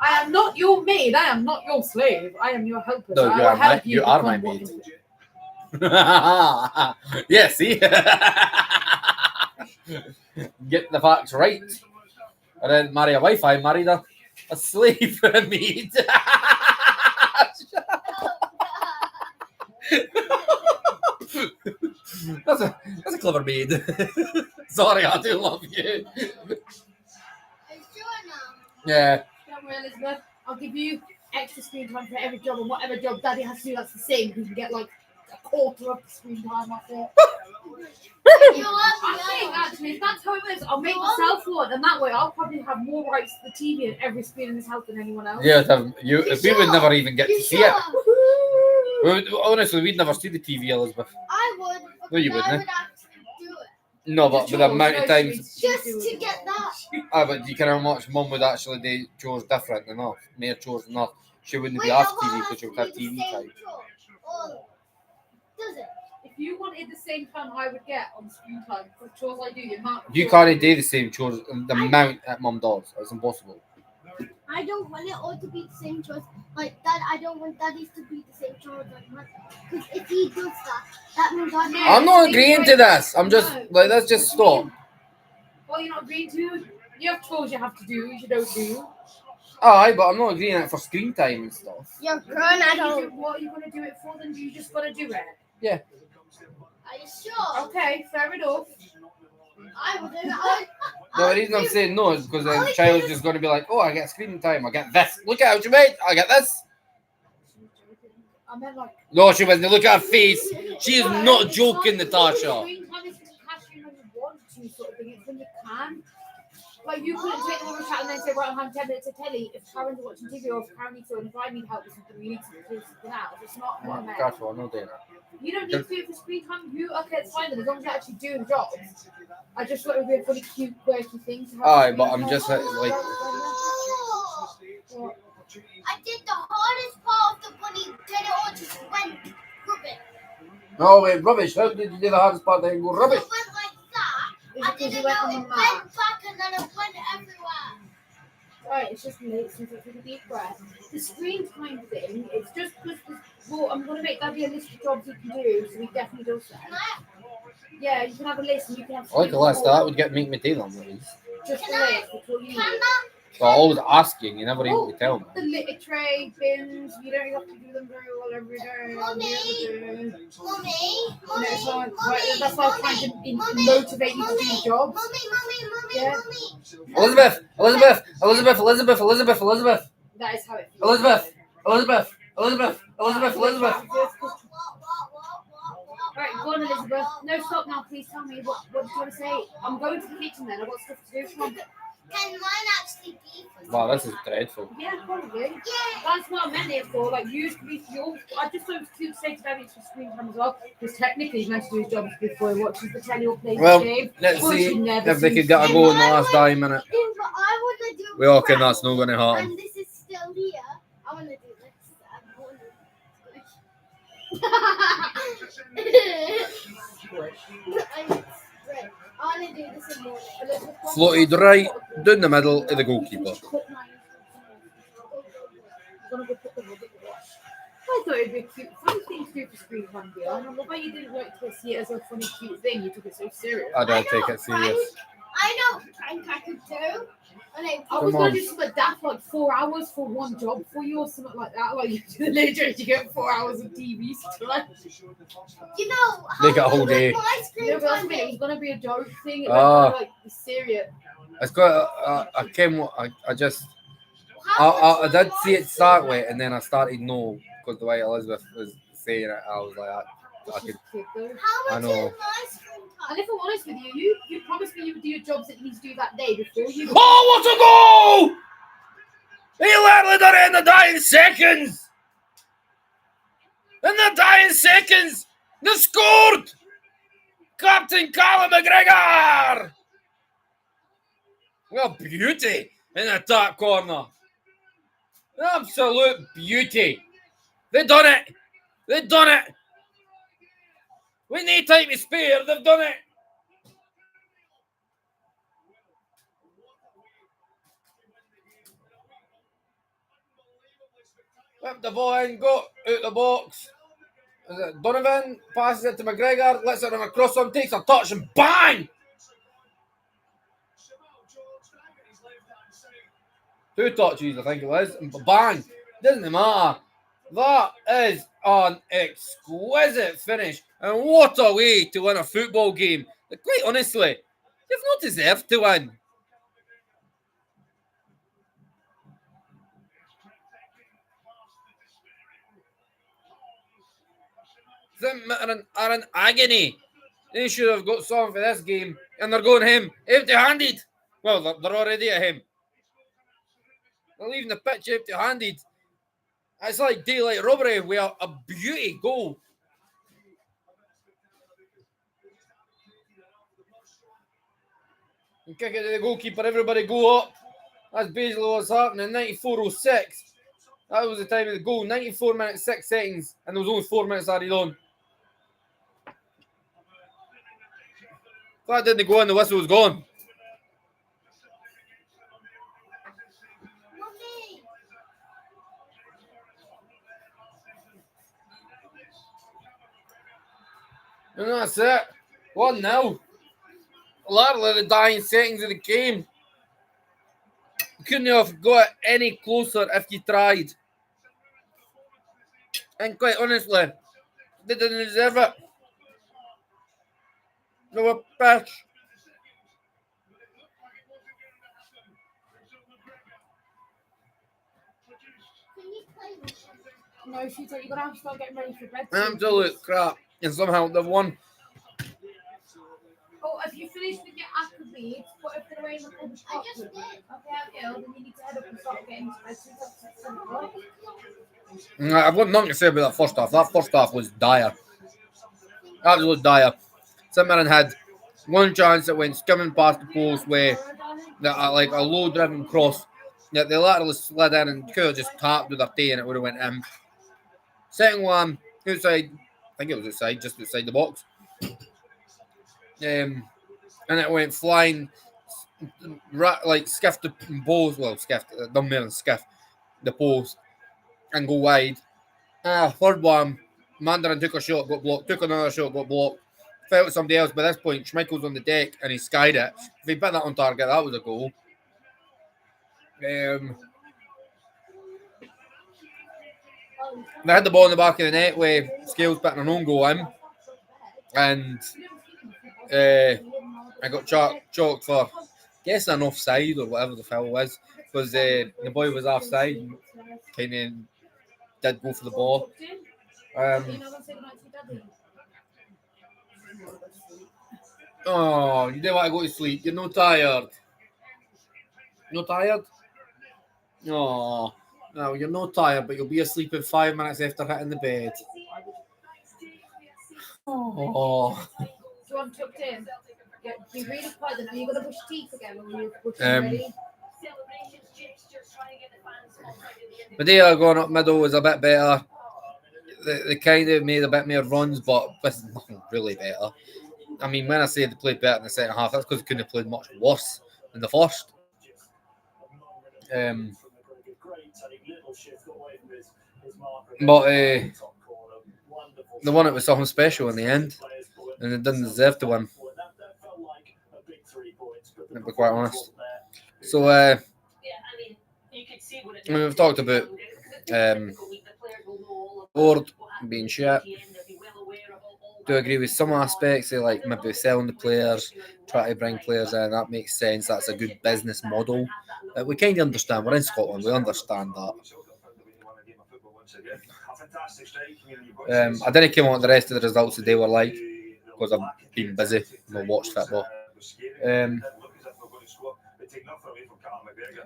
I am not your maid. I am not your slave. I am your helper. No, I you will are help you are my become maid. what- Yeah, see? Get the facts right. I didn't marry a wife, I married a slave maid. That's a clever maid. Sorry, I do love you. Yeah. Don't worry, Elizabeth. I'll give you extra screen time for every job, and whatever job Daddy has to do, that's the same. You can get like a quarter of the screen time off it. I think actually, if that's how it is, I'll make myself one, and that way I'll probably have more rights to the TV and every screen in this house than anyone else. Yeah, we would never even get to see it. Honestly, we'd never see the TV, Elizabeth. I would. No, you I wouldn't. would actually do it. No, but with the amount of times. Just to get that. But you can how much Mum would actually do chores different enough, more chores enough. She wouldn't be off TV because she would have TV time. Does it? If you wanted the same time I would get on screen time for chores I do, You can't do the same chores, the amount that Mum does. It's impossible. I don't want it all to be the same chores. Like Dad, I don't want Daddy's to be the same chores like mine. Because if he does that, that means I'm not agreeing to this. I'm just like, let's just stop. Well, you're not agreeing to. You have chores you have to do, you don't do. Aye, but I'm not agreeing it for screen time and stuff. You're grown adult. What are you going to do it for then? You just got to do it. Yeah. Are you sure? Okay, fair enough. I would do it. No, the reason I'm saying no is because the child's just going to be like, oh, I get screen time. I get this. Look at how she made. I get this. I meant like. No, she wasn't. Look at her face. She is not joking, Natasha. Screen time is to catch you when you want to, sort of thing. It's when you can. Like, you couldn't take them on a chat and then say, right, I'm having 10 minutes of telly. If Karen's watching TV or if Karen needs to, and if I need help with something, we need to do something else. It's not what I meant. That's what I'm not doing that. You don't need to do it for screen time. Okay, it's fine then, as long as you actually do the job. I just thought it would be a funny, cute, quirky thing to have. Aye, but I'm just like. I did the hardest part of the bunny. Then it all just went rubbish. No, wait, rubbish. How did you do the hardest part? Then go rubbish. It went like that. I Because didn't you went know on it the went map. back and then it went everywhere. Right, it's just late since I took a deep breath. The screen time thing, it's just because, well, I'm going to make Daddy a list of jobs he can do, so he definitely does that. Can I? Yeah, you can have a list and you can have. I like a list. That would make me do them, at least. Just a Can I? list. That's all you Can need. that? So I always asking, you never even tell me. The litter tray, bins, you don't have to do them very well every day. Mommy. Mummy. That's why I'm trying to Mommy. motivate you to do jobs. Mommy. Yeah. Elizabeth. That is how it feels. Elizabeth. Right, go on, Elizabeth. No, stop now. Please tell me what do you want to say? I'm going to the kitchen then. I've got stuff to do. Come on. Can mine actually be? Wow, this is dreadful. Yeah, probably. Yeah. That's what I meant it for. Like, you to be your. I just thought it was cute to say to Daddy it's for screen time as well. Because technically, he's meant to do his job before he watches the telly or plays Well, the game. let's But see you never if they see could get a go in the last 9 minutes. But I want to do. We all can. That's not going to happen. And this is still here. I want to do this. I want to do this in the morning. Floated right down the middle of the goalkeeper. I thought it'd be a cute, fun thing to do for screen time, dear. I don't know why you didn't like to see it as a funny, cute thing. You took it so serious. I don't take it serious. I know prank I could do. And I was Come going on. to do something daft, like 4 hours for one job for you or something like that. Like, you do the literally, you get 4 hours of TV stuff. you know how They got a whole day. my No, screen but that's time me. It was is. going to be a joke thing. It Ah. was like, be serious. It's got. I did see it start with, and then I started no because the way Elizabeth was saying it, I was like, I could. How I much know. is my screen And time? if I'm honest with you, you promised me you would do your jobs that you need to do that day before you. Oh, what a goal! He literally done it in the dying seconds. In the dying seconds, they scored. Captain Callum McGregor. What a beauty in the top corner. Absolute beauty. They done it. They done it. We need time to spare. They've done it. Whip the ball in, go out the box. Is it Donovan? Passes it to McGregor, lets it run across him, takes a touch and bang! 2 touches, I think it was, and bang! Doesn't matter. That is an exquisite finish, and what a way to win a football game. Quite honestly, you've not deserved to win. St Mirren are in agony. They should have got something for this game, and they're going him empty-handed. Well, they're already at him. They're leaving the pitch empty-handed. It's like daylight robbery with a beauty goal. And kick it to the goalkeeper, everybody go up. That's basically what's happening. 94:06. That was the time of the goal. 94 minutes, 6 seconds. And there was only 4 minutes added on. If that didn't go in, the whistle was gone. And that's it. 1-0. Literally the dying seconds of the game. Couldn't have got any closer if you tried. And quite honestly, they didn't deserve it. They were pish. No, she's like, you're going to have to start getting ready for bed. Absolute crap. And somehow they've won. Oh, if you finish with your accolades, put everything away in the club. I just did. Okay, then you need to head up and start getting to bed. I've got nothing to say about that first half. That first half was dire. Absolute dire. St Mirren had one chance that went skimming past the post with like a low-driven cross. Yeah, they laterally slid in and could have just tapped with their tay and it would have went in. Second one, outside, I think it was outside, just outside the box. And it went flying, like skiffed the post, well, skiffed, done more than skiff the post and go wide. Third one, Mandarin took a shot, got blocked, took another shot, got blocked. Fell to somebody else by this point. Schmeichel's on the deck and he skied it. If he put that on target, that was a goal. They had the ball in the back of the net with Scales putting an own goal in. And I got chalked for, I guess, an offside or whatever the foul was. Because the boy was offside and kind of did go for the ball. Oh, you didn't want to go to sleep. You're not tired. Not tired? Oh, no, you're not tired, but you'll be asleep in 5 minutes after hitting the bed. Oh. Do you want tucked in? Yeah, be really quiet. Are you going to brush teeth again when you brush ready? Medea going up middle was a bit better. They kind of made a bit more runs, but this is nothing really better. I mean, when I say they played better in the second half, that's because they couldn't have played much worse in the first. But they won it with something special in the end, and they didn't deserve to win. To be quite honest. So we've talked about board being shit. Do agree with some aspects, they like maybe selling the players, try to bring players in. That makes sense. That's a good business model. We kind of understand. We're in Scotland. We understand that. I didn't care what the rest of the results today were like because I've been busy. I've watched football.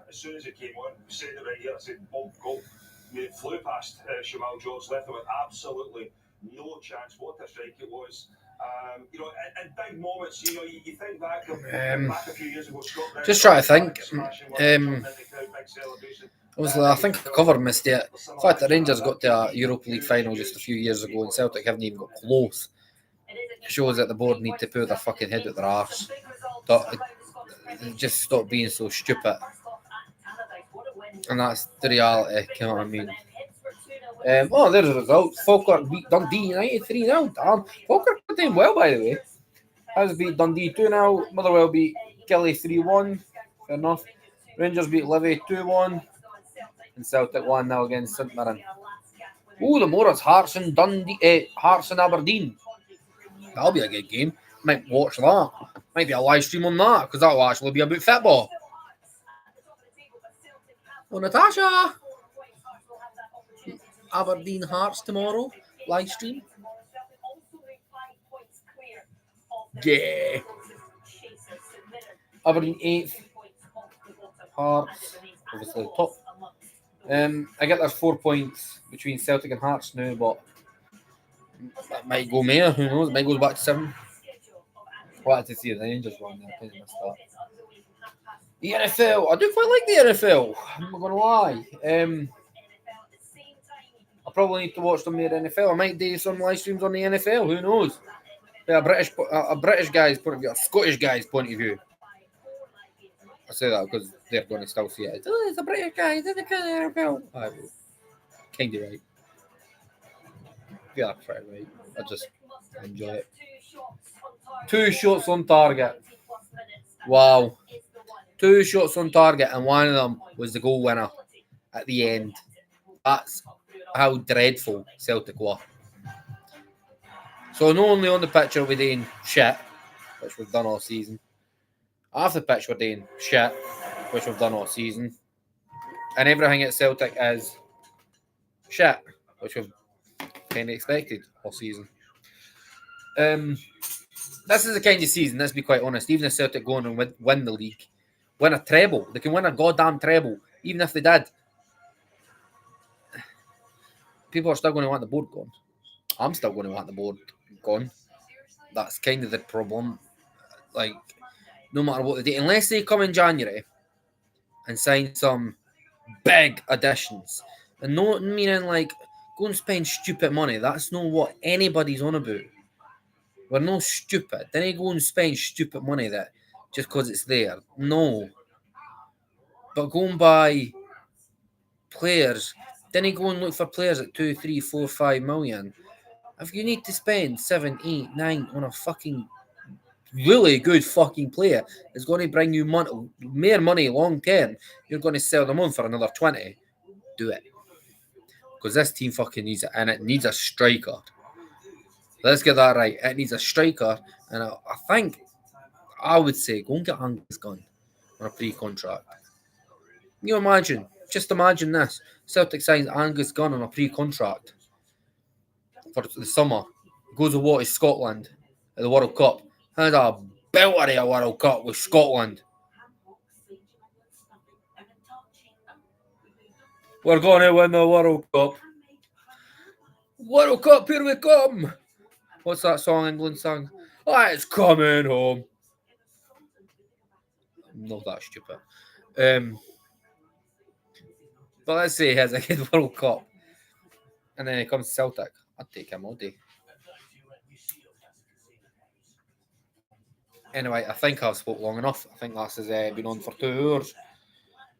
As soon as it came on, we said it right here. I said, boom, goal. It flew past Shamal George, left him with absolutely no chance. What a strike it was. You know, and big moments, you know, you think back a few years ago. Just try to think. Obviously, I think I covered missed it. In fact, the Rangers got to a Europa League final just a few years ago, and Celtic haven't even got close. It shows that the board need to put their fucking head at their arse. Just stop being so stupid. And that's the reality, you know what I mean? Oh, there's the results. Falkirk beat Dundee United 3-0. Damn. Falkirk are doing well, by the way. Has beat Dundee 2-0. Motherwell beat Kelly 3-1. Fair enough. Rangers beat Livy 2-1. And Celtic 1-0 against St Mirren. Oh, the Morris, Hearts and Hearts and Aberdeen. That'll be a good game. Might watch that. Might be a live stream on that, because that'll actually be about football. Oh, Natasha! Aberdeen Hearts tomorrow. Live stream. Yeah. Aberdeen 8th. Hearts, obviously top. I get there's 4 points between Celtic and Hearts now, but that might go more. Who knows? It might go back to 7. Wanted to see the Rangers run there. Kind of missed that. The NFL. I do quite like the NFL. I'm not going to lie. I probably need to watch some more NFL. I might do some live streams on the NFL. Who knows? A British guy's point of view, a Scottish guy's point of view. I say that because they're going to still see it. Oh, it's a British guy. It's the kind of NFL. Kind of right. Yeah, pretty right. I just enjoy it. 2 shots on target. Wow. 2 shots on target, and one of them was the goal winner at the end. That's how dreadful Celtic were. So not only on the pitch are we doing shit, which we've done all season. Off the pitch we're doing shit, which we've done all season. And everything at Celtic is shit, which we've kind of expected all season. This is the kind of season, let's be quite honest, even if Celtic go on and win the league, win a treble, they can win a goddamn treble, even if they did. People are still going to want the board gone. I'm still going to want the board gone. That's kind of the problem. Like, no matter what they do, unless they come in January and sign some big additions, and no meaning like go and spend stupid money. That's not what anybody's on about. We're no stupid. Then they go and spend stupid money that just because it's there. No. But go and buy players. Then they go and look for players at 2, 3, 4, 5 million. If you need to spend 7, 8, 9 on a fucking really good fucking player, it's going to bring you more money long term. You're going to sell them on for another 20. Do it. Because this team fucking needs it, and it needs a striker. Let's get that right. It needs a striker, and I think I would say go and get Angus Gunn on a pre-contract. You imagine, just imagine this: Celtic signs Angus Gunn on a pre-contract for the summer, goes to what is Scotland at the World Cup, has a belter of a World Cup with Scotland. We're going to win the World Cup. World Cup, here we come. What's that song England sang? Oh, it's coming home. Not that stupid. But let's say he has a good World Cup. And then he comes to Celtic. I'd take him all day. Anyway, I think I've spoke long enough. I think this has been on for 2 hours.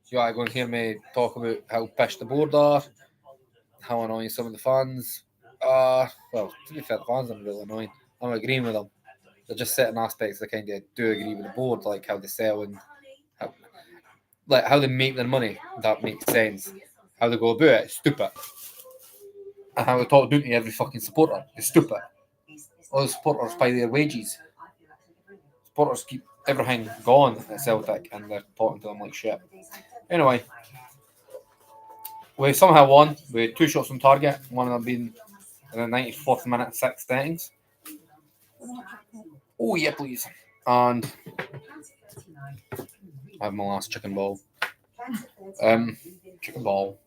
You are going to hear me talk about how pissed the board are, how annoying some of the fans are. Well, to be fair, the fans are really annoying. I'm agreeing with them. They're just certain aspects that kind of do agree with the board, like how they sell and how they make their money. That makes sense. How they go about it, stupid. And how they talk down to every fucking supporter, it's stupid. All the supporters pay their wages. Supporters keep everything going at Celtic, and they're talking to them like shit. Anyway, we somehow won with 2 shots on target, one of them being in the 94th minute, 6 seconds. Oh, yeah, please. And I have my last chicken ball. Chicken ball.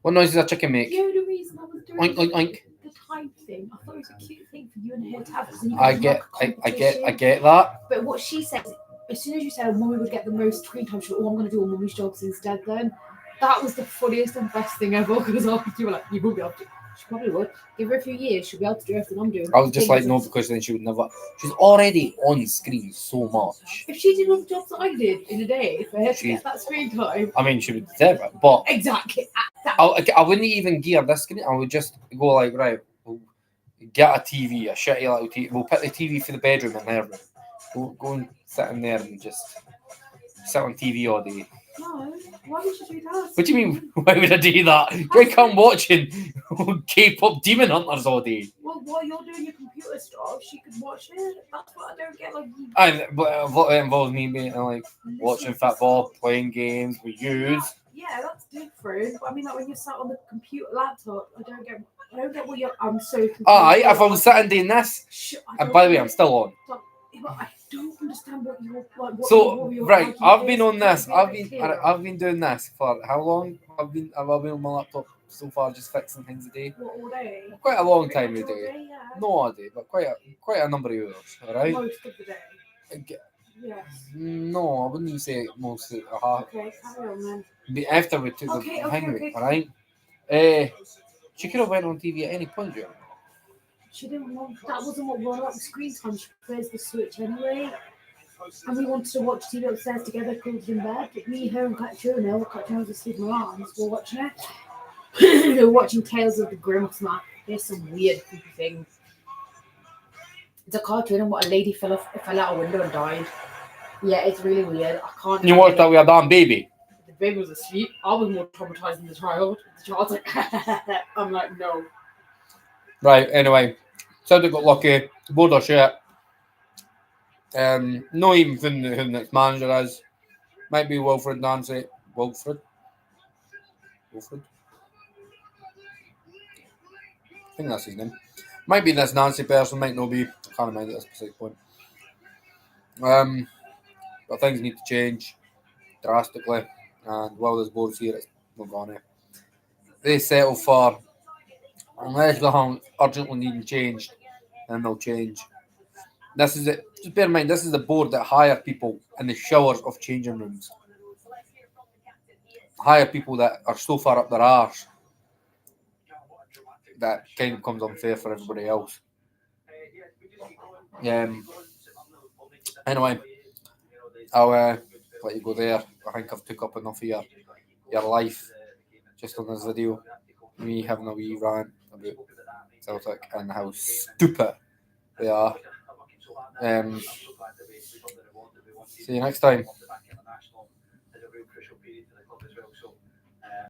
What noise does a chicken make? The only reason I was doing Oink, oink, oink. the type thing, I thought it was a cute thing for you and her to have. I get that. But what she said, as soon as you said, Mummy would get the most screen time, she was like, oh, I'm going to do all Mummy's jobs instead then. That was the funniest and best thing ever, because you were like, you will be able to. She probably would. Give her a few years, she'll be able to do everything I'm doing. I was just like, no, because then she would never. She's already on screen so much. If she did all the jobs that I did in a day, for her to She's- get that screen time. I mean, she would deserve it, but Exactly. I wouldn't even gear this screen. I would just go like, right, we'll get a TV, a shitty little TV. We'll put the TV for the bedroom in there. Go and sit in there and just sit on TV all day. No, why would you do that? What do you mean? Why would I do that? I come watching K-pop Demon Hunters all day. Well, while you're doing your computer stuff, she could watch it. That's what I don't get. Like, But it involves me being like watching football, playing games with yous. Yeah, that's different. But I mean, like when you're sat on the computer laptop, I don't get what you're. I'm so confused. Aye, if I was sitting doing this, and by the way, I'm still on. But I don't understand what you're like. So right, I've been on this. I've I've been doing this for how long? I've been on my laptop so far, just fixing things a day. What, all day? Quite a long time a All day. yeah. Not all day, but quite a number of hours. All right. Most of the day. Yes. No, I wouldn't even say most of a half. Okay, carry on then. But after we took Okay, the hanging, okay. all right. She could have went on TV at any point, Joe. She didn't want. That wasn't what we were about the screen time. She plays the Switch anyway. And we wanted to watch TV upstairs together, cuddled in bed. Me, her, and TURMOIL. TURMOIL was asleep in my arms. We were watching it. They were watching Tales of the Grim Snap. There's some weird, creepy things. It's a cartoon and what a lady fell out a window and died. Yeah, it's really weird. I can't. You watched that with a damn baby. The baby was asleep. I was more traumatized than the child. The child's like, I'm like, no. Right. Anyway, Celtic got lucky. Board our shit. Not even who the next manager is. Might be Wilfred Nancy. Wilfred. I think that's his name. Might be this Nancy person. Might not be. I can't remember at this specific point. But things need to change drastically. And while this board's here, it's not gonna. They settle for unless the urgently needing changed, then they'll change. This is it. Just bear in mind, this is the board that hire people in the showers of changing rooms. Hire people that are so far up their arse that kind of becomes unfair for everybody else. Anyway, I'll let you go there. I think I've took up enough of your life just on this video. Me having a wee rant about Celtic and how stupid they are. See you next time.